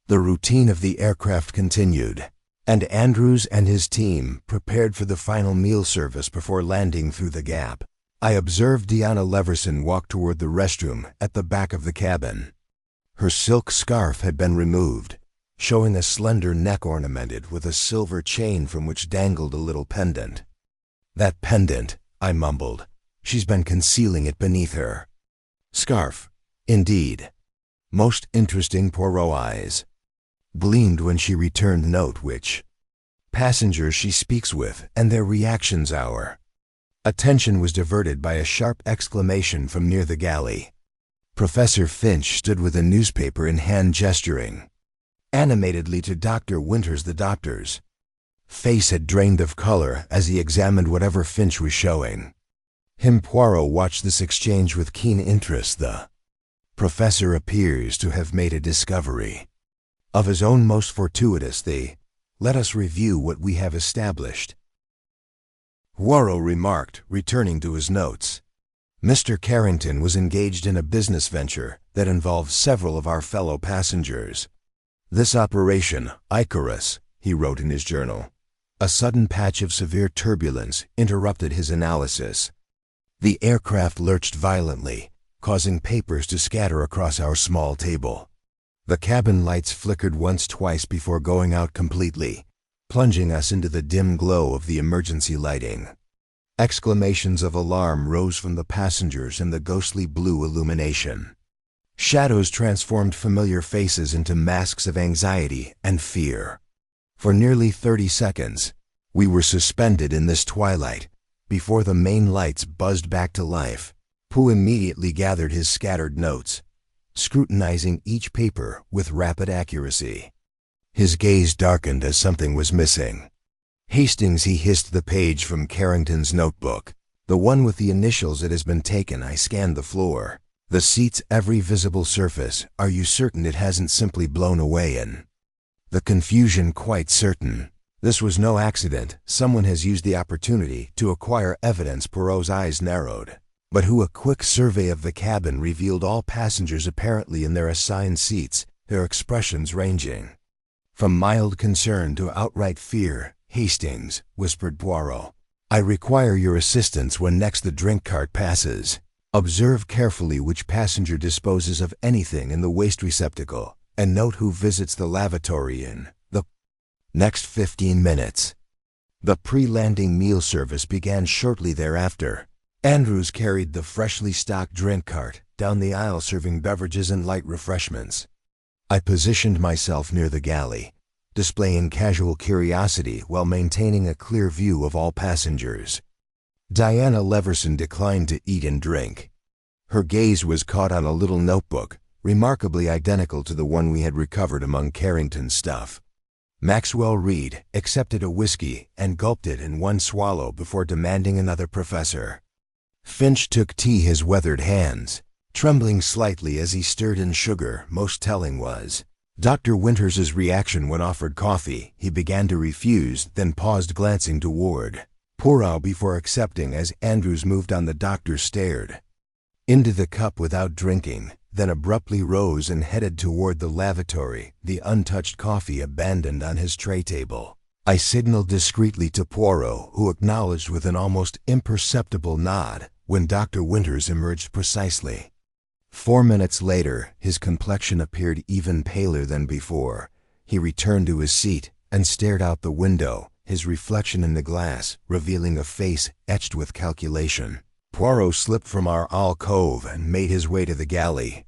The routine of the aircraft continued, and Andrews and his team prepared for the final meal service before landing through the gap. I observed Deanna Leverson walk toward the restroom at the back of the cabin. Her silk scarf had been removed, showing a slender neck ornamented with a silver chain from which dangled a little pendant. That pendant, I mumbled. She's been concealing it beneath her scarf, indeed. Most interesting. Poirot eyes gleamed when she returned note which passengers she speaks with and their reactions. Our attention was diverted by a sharp exclamation from near the galley. Professor Finch stood with a newspaper in hand, gesturing animatedly to Dr. Winters. The doctor's face had drained of color as he examined whatever Finch was showing him. Poirot watched this exchange with keen interest. The professor appears to have made a discovery of his own most fortuitous. Let us review what we have established, Poirot remarked, returning to his notes. Mr. Carrington was engaged in a business venture that involved several of our fellow passengers. This operation, Icarus, he wrote in his journal. A sudden patch of severe turbulence interrupted his analysis. The aircraft lurched violently, causing papers to scatter across our small table. The cabin lights flickered once-twice before going out completely, plunging us into the dim glow of the emergency lighting. Exclamations of alarm rose from the passengers in the ghostly blue illumination. Shadows transformed familiar faces into masks of anxiety and fear. For nearly 30 seconds, we were suspended in this twilight. Before the main lights buzzed back to life, Pooh immediately gathered his scattered notes, scrutinizing each paper with rapid accuracy. His gaze darkened as something was missing. Hastings, he hissed the page from Carrington's notebook. The one with the initials. It has been taken. I scanned the floor, the seats, every visible surface. Are you certain it hasn't simply blown away in the confusion? Quite certain. This was no accident. Someone has used the opportunity to acquire evidence. Poirot's eyes narrowed. But who? A quick survey of the cabin revealed all passengers apparently in their assigned seats, their expressions ranging from mild concern to outright fear. Hastings, whispered Poirot, I require your assistance when next the drink cart passes. Observe carefully which passenger disposes of anything in the waste receptacle, and note who visits the lavatory in the next 15 minutes. The pre-landing meal service began shortly thereafter. Andrews carried the freshly stocked drink cart down the aisle, serving beverages and light refreshments. I positioned myself near the galley, displaying casual curiosity while maintaining a clear view of all passengers. Diana Leverson declined to eat and drink. Her gaze was caught on a little notebook, remarkably identical to the one we had recovered among Carrington's stuff. Maxwell Reed accepted a whiskey and gulped it in one swallow before demanding another. Professor Finch took tea his weathered hands, trembling slightly as he stirred in sugar. Most telling was Dr. Winters's reaction when offered coffee. He began to refuse, then paused, glancing toward Poirot before accepting. As Andrews moved on, the doctor stared into the cup without drinking, then abruptly rose and headed toward the lavatory, the untouched coffee abandoned on his tray table. I signaled discreetly to Poirot, who acknowledged with an almost imperceptible nod when Dr. Winters emerged. Precisely 4 minutes later, his complexion appeared even paler than before. He returned to his seat and stared out the window, his reflection in the glass revealing a face etched with calculation. Poirot slipped from our alcove and made his way to the galley,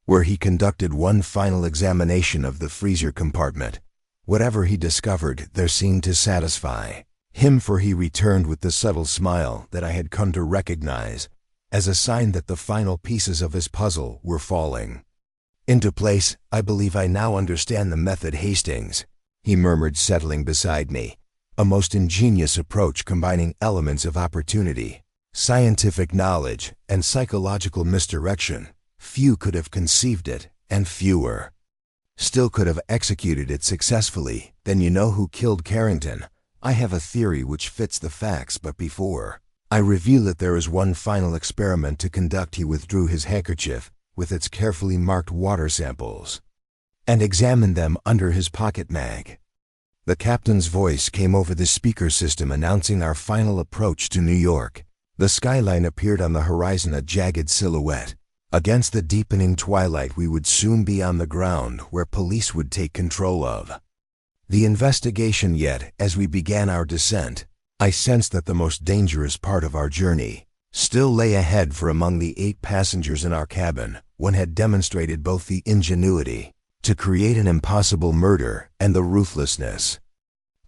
where he conducted one final examination of the freezer compartment. Whatever he discovered there seemed to satisfy him, for he returned with the subtle smile that I had come to recognize as a sign that the final pieces of his puzzle were falling into place. "I believe I now understand the method, Hastings," he murmured, settling beside me. "A most ingenious approach combining elements of opportunity, scientific knowledge, and psychological misdirection. Few could have conceived it, and fewer still could have executed it successfully. Then you know who killed Carrington? I have a theory which fits the facts, but before I reveal it, there is one final experiment to conduct." He withdrew his handkerchief with its carefully marked water samples and examined them under his pocket mag. The captain's voice came over the speaker system announcing our final approach to New York. The skyline appeared on the horizon, a jagged silhouette. Against the deepening twilight, we would soon be on the ground where police would take control of the investigation. Yet, as we began our descent, I sensed that the most dangerous part of our journey still lay ahead, for among the 8 passengers in our cabin, one had demonstrated both the ingenuity to create an impossible murder and the ruthlessness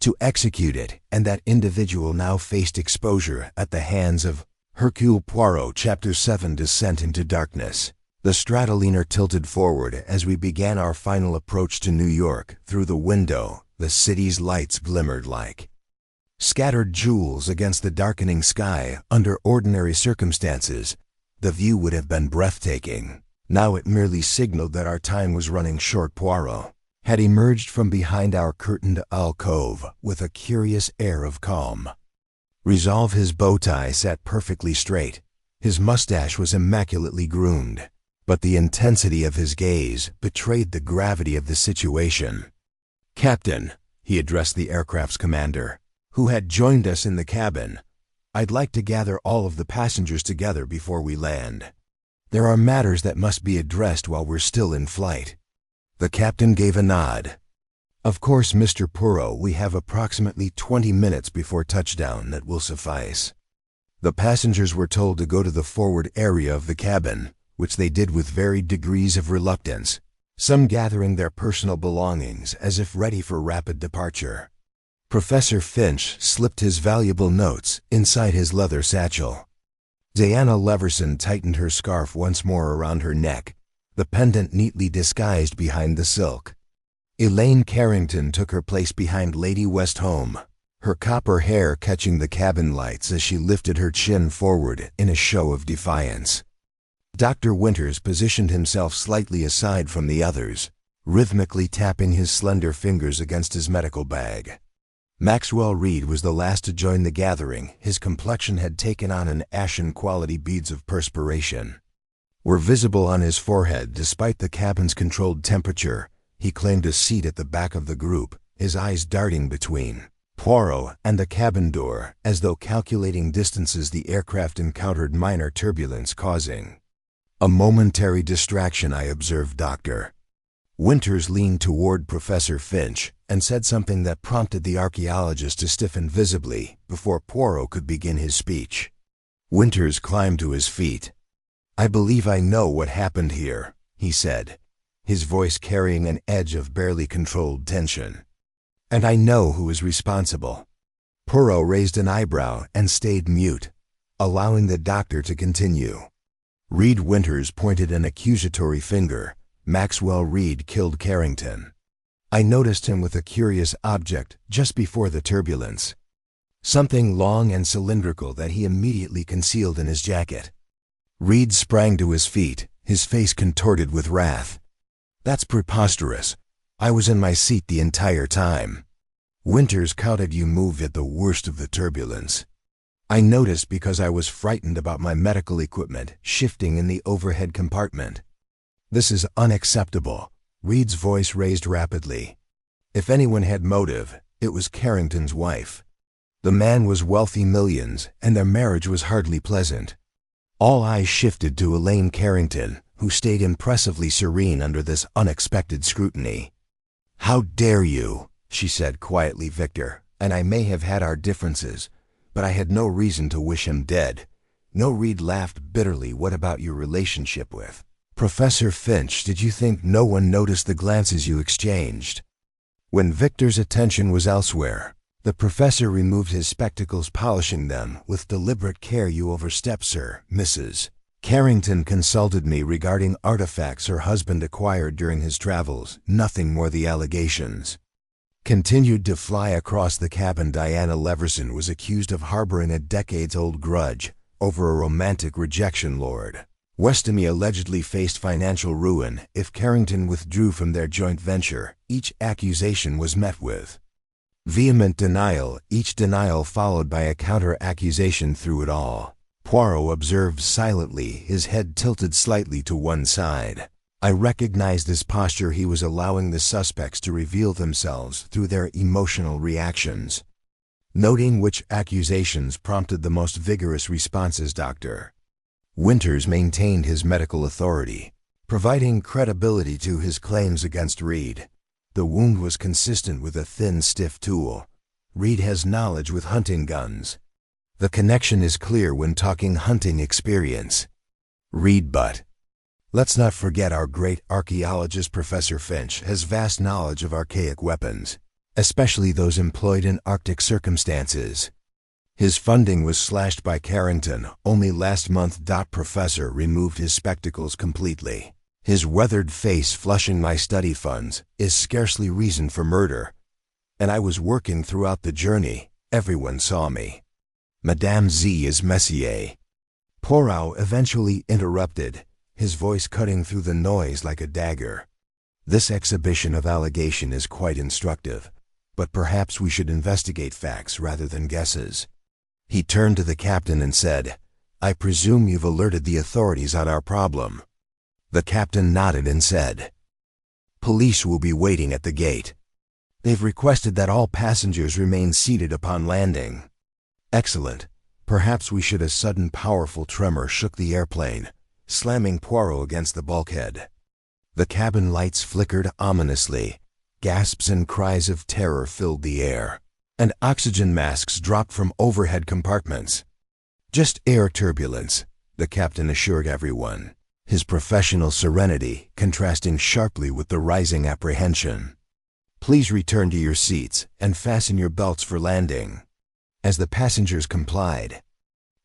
to execute it, and that individual now faced exposure at the hands of Hercule Poirot. Chapter 7: Descent into Darkness. The Stratoliner tilted forward as we began our final approach to New York. Through the window, the city's lights glimmered like scattered jewels against the darkening sky. Under ordinary circumstances, the view would have been breathtaking. Now it merely signaled that our time was running short. Poirot had emerged from behind our curtained alcove with a curious air of calm resolve. His bow tie sat perfectly straight, his mustache was immaculately groomed, but the intensity of his gaze betrayed the gravity of the situation. "Captain," he addressed the aircraft's commander, who had joined us in the cabin, "I'd like to gather all of the passengers together before we land. There are matters that must be addressed while we're still in flight." The captain gave a nod. "Of course, Mr. Poirot, we have approximately 20 minutes before touchdown. That will suffice." The passengers were told to go to the forward area of the cabin, which they did with varied degrees of reluctance, some gathering their personal belongings as if ready for rapid departure. Professor Finch slipped his valuable notes inside his leather satchel. Diana Leverson tightened her scarf once more around her neck, the pendant neatly disguised behind the silk. Elaine Carrington took her place behind Lady Westholme, her copper hair catching the cabin lights as she lifted her chin forward in a show of defiance. Dr. Winters positioned himself slightly aside from the others, rhythmically tapping his slender fingers against his medical bag. Maxwell Reed was the last to join the gathering. His complexion had taken on an ashen quality, beads of perspiration were visible on his forehead. Despite the cabin's controlled temperature, he claimed a seat at the back of the group, his eyes darting between Poirot and the cabin door, as though calculating distances. The aircraft encountered minor turbulence, causing a momentary distraction, I observed. Dr. Winters leaned toward Professor Finch and said something that prompted the archaeologist to stiffen visibly before Poirot could begin his speech. Winters climbed to his feet. "I believe I know what happened here," he said, his voice carrying an edge of barely controlled tension. "And I know who is responsible." Poirot raised an eyebrow and stayed mute, allowing the doctor to continue. Reed Winters pointed an accusatory finger, Maxwell Reed killed Carrington. I noticed him with a curious object just before the turbulence. Something long and cylindrical that he immediately concealed in his jacket. Reed sprang to his feet, his face contorted with wrath. That's preposterous. I was in my seat the entire time. Winters counted you move at the worst of the turbulence. I noticed because I was frightened about my medical equipment shifting in the overhead compartment. This is unacceptable. Reed's voice raised rapidly. If anyone had motive, it was Carrington's wife. The man was wealthy millions, and their marriage was hardly pleasant. All eyes shifted to Elaine Carrington, who stayed impressively serene under this unexpected scrutiny. "How dare you?" she said quietly. "Victor and I may have had our differences, but I had no reason to wish him dead." No. Reed laughed bitterly. "What about your relationship with Professor Finch? Did you think no one noticed the glances you exchanged?" When Victor's attention was elsewhere, the professor removed his spectacles, polishing them with deliberate care. "You overstep, sir. Mrs. Carrington consulted me regarding artifacts her husband acquired during his travels, nothing more. The allegations continued to fly across the cabin. Diana Leverson was accused of harboring a decades-old grudge over a romantic rejection. Lord Westamy allegedly faced financial ruin if Carrington withdrew from their joint venture. Each accusation was met with vehement denial, each denial followed by a counter-accusation. Through it all, Poirot observed silently, his head tilted slightly to one side. I recognized his posture. He was allowing the suspects to reveal themselves through their emotional reactions. Noting which accusations prompted the most vigorous responses, Dr. Winters maintained his medical authority, providing credibility to his claims against Reed. The wound was consistent with a thin, stiff tool. Reed has knowledge with hunting guns. The connection is clear when talking hunting experience. Reed, but let's not forget our great archaeologist Professor Finch has vast knowledge of archaic weapons, especially those employed in Arctic circumstances. His funding was slashed by Carrington only last month. Professor removed his spectacles completely. His weathered face flushing. "My study funds is scarcely reason for murder. And I was working throughout the journey. Everyone saw me. Madame Z is Messier." Poirot eventually interrupted, his voice cutting through the noise like a dagger. "This exhibition of allegation is quite instructive, but perhaps we should investigate facts rather than guesses." He turned to the captain and said, "I presume you've alerted the authorities on our problem." The captain nodded and said, "Police will be waiting at the gate. They've requested that all passengers remain seated upon landing." "Excellent. Perhaps we should." A sudden powerful tremor shook the airplane, slamming Poirot against the bulkhead. The cabin lights flickered ominously. Gasps and cries of terror filled the air, and oxygen masks dropped from overhead compartments. "Just air turbulence," the captain assured everyone, his professional serenity contrasting sharply with the rising apprehension. "Please return to your seats and fasten your belts for landing." As the passengers complied,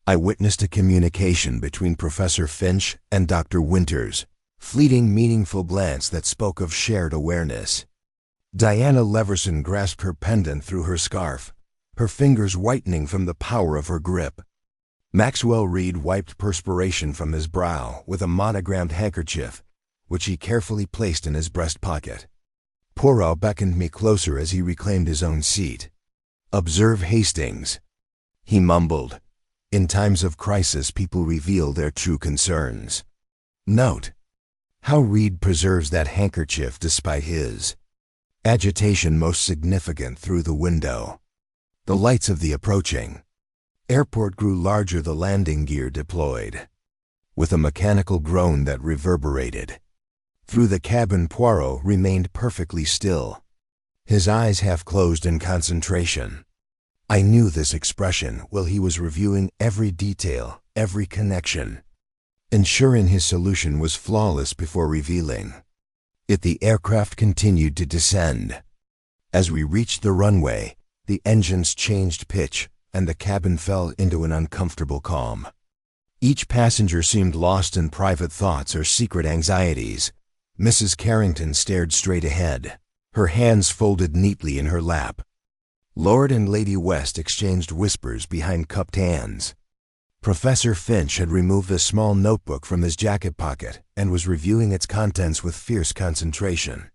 I witnessed a communication between Professor Finch and Dr. Winters, fleeting, meaningful glance that spoke of shared awareness. Diana Leverson grasped her pendant through her scarf, her fingers whitening from the power of her grip. Maxwell Reed wiped perspiration from his brow with a monogrammed handkerchief, which he carefully placed in his breast pocket. Poirot beckoned me closer as he reclaimed his own seat. "Observe Hastings," he mumbled. "In times of crisis, people reveal their true concerns. Note how Reed preserves that handkerchief despite his agitation. Most significant through the window. The lights of the approaching airport grew larger, the landing gear deployed. With a mechanical groan that reverberated through the cabin, Poirot remained perfectly still, his eyes half closed in concentration. I knew this expression while he was reviewing every detail, every connection, ensuring his solution was flawless before revealing it. The aircraft continued to descend. As we reached the runway, the engines changed pitch, and the cabin fell into an uncomfortable calm. Each passenger seemed lost in private thoughts or secret anxieties. Mrs. Carrington stared straight ahead, her hands folded neatly in her lap. Lord and Lady West exchanged whispers behind cupped hands. Professor Finch had removed a small notebook from his jacket pocket and was reviewing its contents with fierce concentration.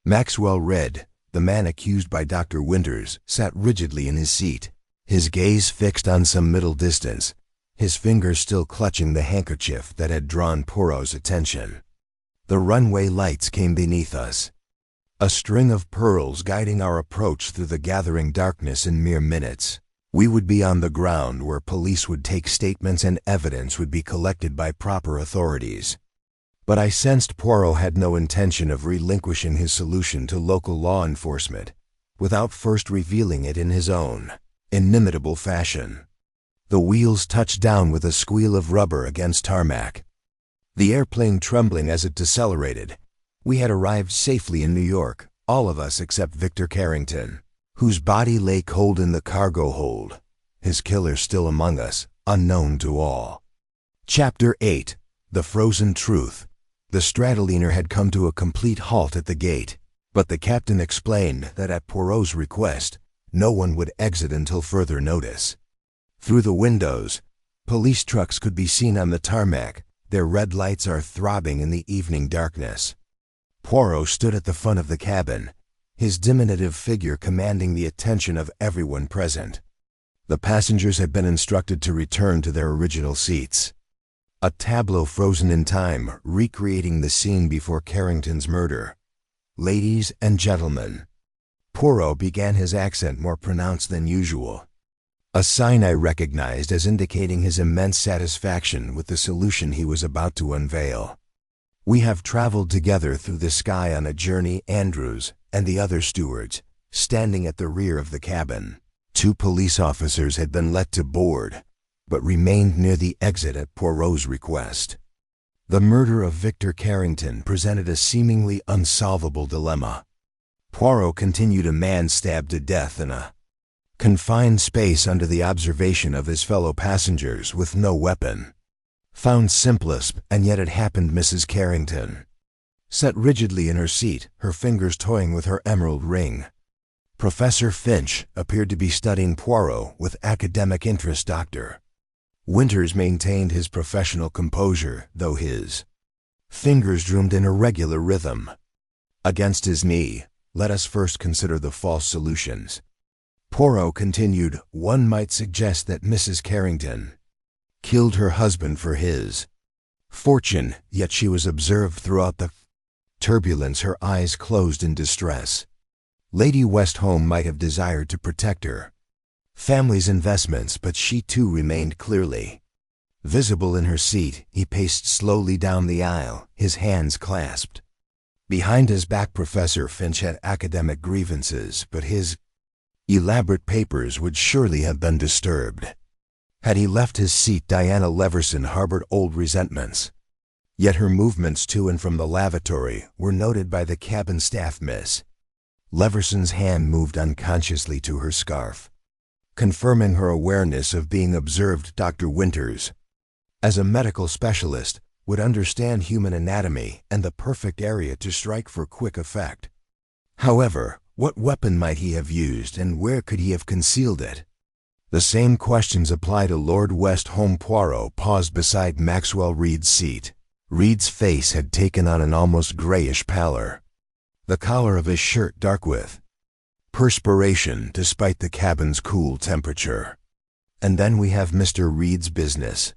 Maxwell Reed, the man accused by Dr. Winters, sat rigidly in his seat, his gaze fixed on some middle distance, his fingers still clutching the handkerchief that had drawn Poirot's attention. The runway lights came beneath us, a string of pearls guiding our approach through the gathering darkness. In mere minutes, we would be on the ground where police would take statements and evidence would be collected by proper authorities. But I sensed Poirot had no intention of relinquishing his solution to local law enforcement without first revealing it in his own inimitable fashion. The wheels touched down with a squeal of rubber against tarmac, the airplane trembling as it decelerated. We had arrived safely in New York, all of us except Victor Carrington, whose body lay cold in the cargo hold, his killer still among us, unknown to all. Chapter 8. The Frozen Truth. The Stratoliner had come to a complete halt at the gate, but the captain explained that at Poirot's request, no one would exit until further notice. Through the windows, police trucks could be seen on the tarmac, their red lights are throbbing in the evening darkness. Poirot stood at the front of the cabin, his diminutive figure commanding the attention of everyone present. The passengers had been instructed to return to their original seats. A tableau frozen in time, recreating the scene before Carrington's murder. Ladies and gentlemen. Poirot began, his accent more pronounced than usual, a sign I recognized as indicating his immense satisfaction with the solution he was about to unveil. We have traveled together through the sky on a journey. Andrews and the other stewards, standing at the rear of the cabin. 2 police officers had been let to board, but remained near the exit at Poirot's request. The murder of Victor Carrington presented a seemingly unsolvable dilemma. Poirot continued a man stabbed to death in a confined space under the observation of his fellow passengers with no weapon. Found simplest, and yet it happened. Mrs. Carrington sat rigidly in her seat, her fingers toying with her emerald ring. Professor Finch appeared to be studying Poirot with academic interest. Dr. Winters maintained his professional composure, though his fingers drummed in irregular rhythm. Against his knee, let us first consider the false solutions. Poirot continued, one might suggest that Mrs. Carrington killed her husband for his fortune, yet she was observed throughout the turbulence, her eyes closed in distress. Lady Westholme might have desired to protect her family's investments, but she too remained clearly visible in her seat. He paced slowly down the aisle, his hands clasped behind his back. Professor Finch had academic grievances, but his elaborate papers would surely have been disturbed had he left his seat. Diana Leverson harbored old resentments, yet her movements to and from the lavatory were noted by the cabin staff. Miss Leverson's hand moved unconsciously to her scarf, confirming her awareness of being observed. Dr. Winters, as a medical specialist, would understand human anatomy and the perfect area to strike for quick effect. However, what weapon might he have used, and where could he have concealed it? The same questions apply to Lord Westholme. Poirot paused beside Maxwell Reed's seat. Reed's face had taken on an almost grayish pallor, the collar of his shirt dark with perspiration despite the cabin's cool temperature. And then we have Mr. Reed's business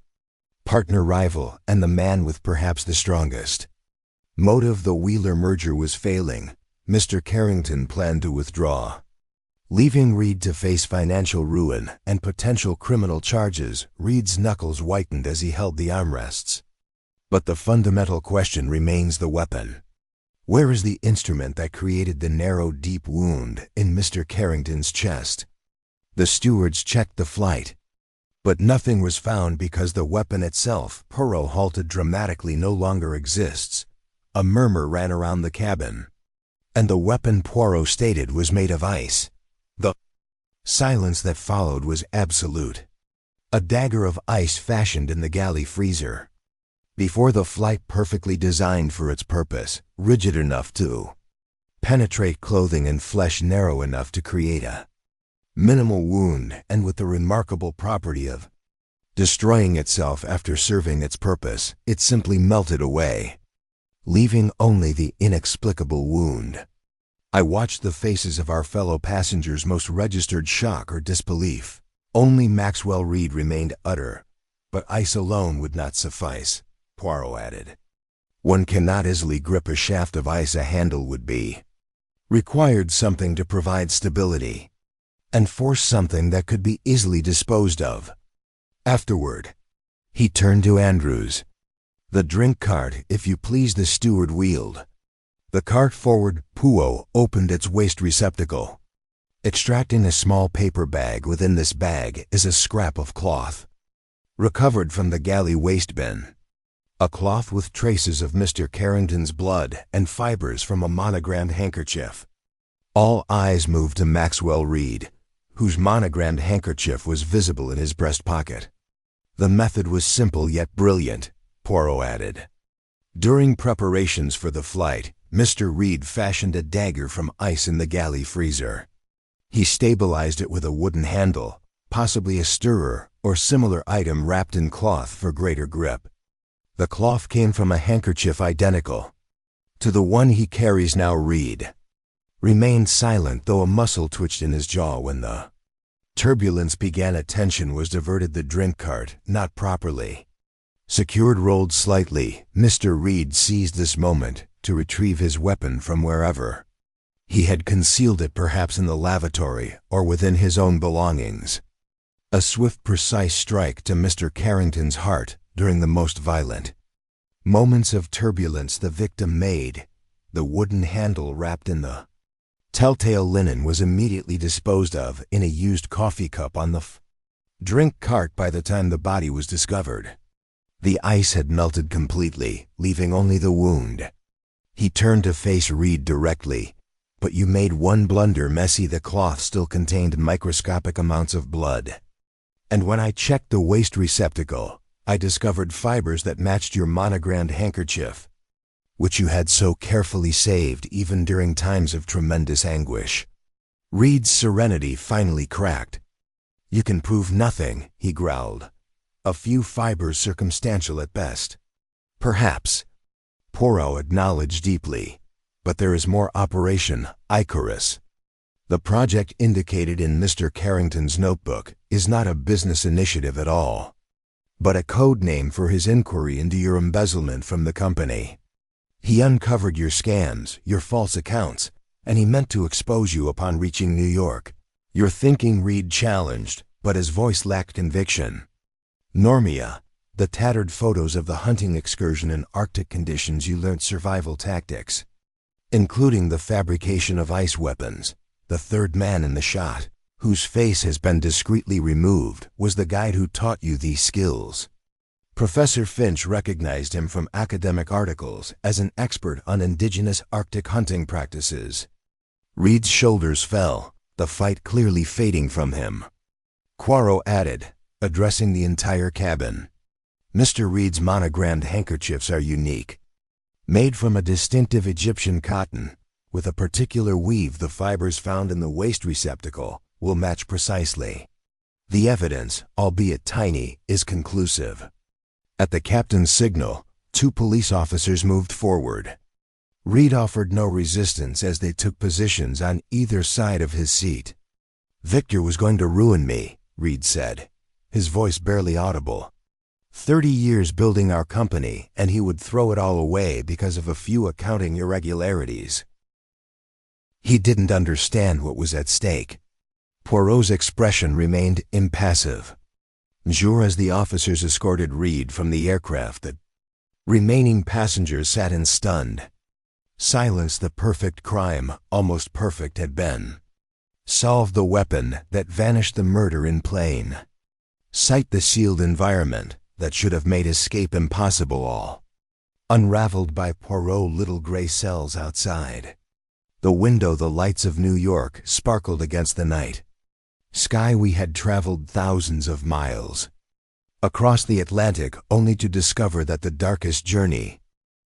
partner, rival, and the man with perhaps the strongest motive. The Wheeler merger was failing. Mr. Carrington planned to withdraw, leaving Reed to face financial ruin and potential criminal charges. Reed's knuckles whitened as he held the armrests. But the fundamental question remains the weapon. Where is the instrument that created the narrow, deep wound in Mr. Carrington's chest? The stewards checked the flight, but nothing was found because the weapon itself, Poirot halted dramatically, no longer exists. A murmur ran around the cabin. And the weapon, Poirot stated, was made of ice. The silence that followed was absolute. A dagger of ice fashioned in the galley freezer. before the flight perfectly designed for its purpose, rigid enough to penetrate clothing and flesh narrow enough to create a minimal wound, and with the remarkable property of destroying itself after serving its purpose, it simply melted away, leaving only the inexplicable wound. I watched the faces of our fellow passengers most registered shock or disbelief. Only Maxwell Reed remained utter, but ice alone would not suffice, Poirot added. One cannot easily grip a shaft of ice. A handle would be required something to provide stability, and force something that could be easily disposed of. Afterward, he turned to Andrews. The drink cart, if you please, the steward wheeled the cart forward. Poirot opened its waste receptacle, extracting a small paper bag. Within this bag is a scrap of cloth, recovered from the galley waste bin. A cloth with traces of Mr. Carrington's blood and fibers from a monogrammed handkerchief. All eyes moved to Maxwell Reed, whose monogrammed handkerchief was visible in his breast pocket. The method was simple yet brilliant, Poirot added. During preparations for the flight, Mr. Reed fashioned a dagger from ice in the galley freezer. He stabilized it with a wooden handle, possibly a stirrer or similar item wrapped in cloth for greater grip. The cloth came from a handkerchief identical to the one he carries now. Reed remained silent, though a muscle twitched in his jaw when the turbulence began. Attention was diverted. The drink cart, not properly secured, rolled slightly. Mr. Reed seized this moment to retrieve his weapon from wherever he had concealed it, perhaps in the lavatory or within his own belongings. A swift, precise strike to Mr. Carrington's heart during the most violent moments of turbulence the victim made. The wooden handle wrapped in the telltale linen was immediately disposed of in a used coffee cup on the drink cart. By the time the body was discovered, the ice had melted completely, leaving only the wound. He turned to face Reed directly. But you made one blunder, Messi. The cloth still contained microscopic amounts of blood. And when I checked the waste receptacle, I discovered fibers that matched your monogrammed handkerchief, which you had so carefully saved even during times of tremendous anguish. Reed's serenity finally cracked. You can prove nothing, he growled. A few fibers, circumstantial at best. Perhaps, Poirot acknowledged deeply. But there is more. Operation Icarus, the project indicated in Mr. Carrington's notebook, is not a business initiative at all, but a code name for his inquiry into your embezzlement from the company. He uncovered your scams, your false accounts, and he meant to expose you upon reaching New York. Your thinking, Reed challenged, but his voice lacked conviction. Normia, the tattered photos of the hunting excursion in Arctic conditions. You learnt survival tactics, including the fabrication of ice weapons. The third man in the shot, whose face has been discreetly removed, was the guide who taught you these skills. Professor Finch recognized him from academic articles as an expert on indigenous Arctic hunting practices. Reed's shoulders fell, the fight clearly fading from him. Poirot added, addressing the entire cabin. Mr. Reed's monogrammed handkerchiefs are unique. Made from a distinctive Egyptian cotton, with a particular weave, the fibers found in the waste receptacle will match precisely. The evidence, albeit tiny, is conclusive. At the captain's signal, 2 police officers moved forward. Reed offered no resistance as they took positions on either side of his seat. Victor was going to ruin me, Reed said, his voice barely audible. 30 years building our company, and he would throw it all away because of a few accounting irregularities. He didn't understand what was at stake. Poirot's expression remained impassive. Monsieur, as the officers escorted Reed from the aircraft, the remaining passengers sat in stunned silence. The perfect crime, almost perfect, had been solved. The weapon that vanished, the murder in plain sight, the sealed environment that should have made escape impossible, all unraveled by Poirot. Little gray cells outside the window. The lights of New York sparkled against the night sky. We had traveled thousands of miles. across the Atlantic only to discover that the darkest journey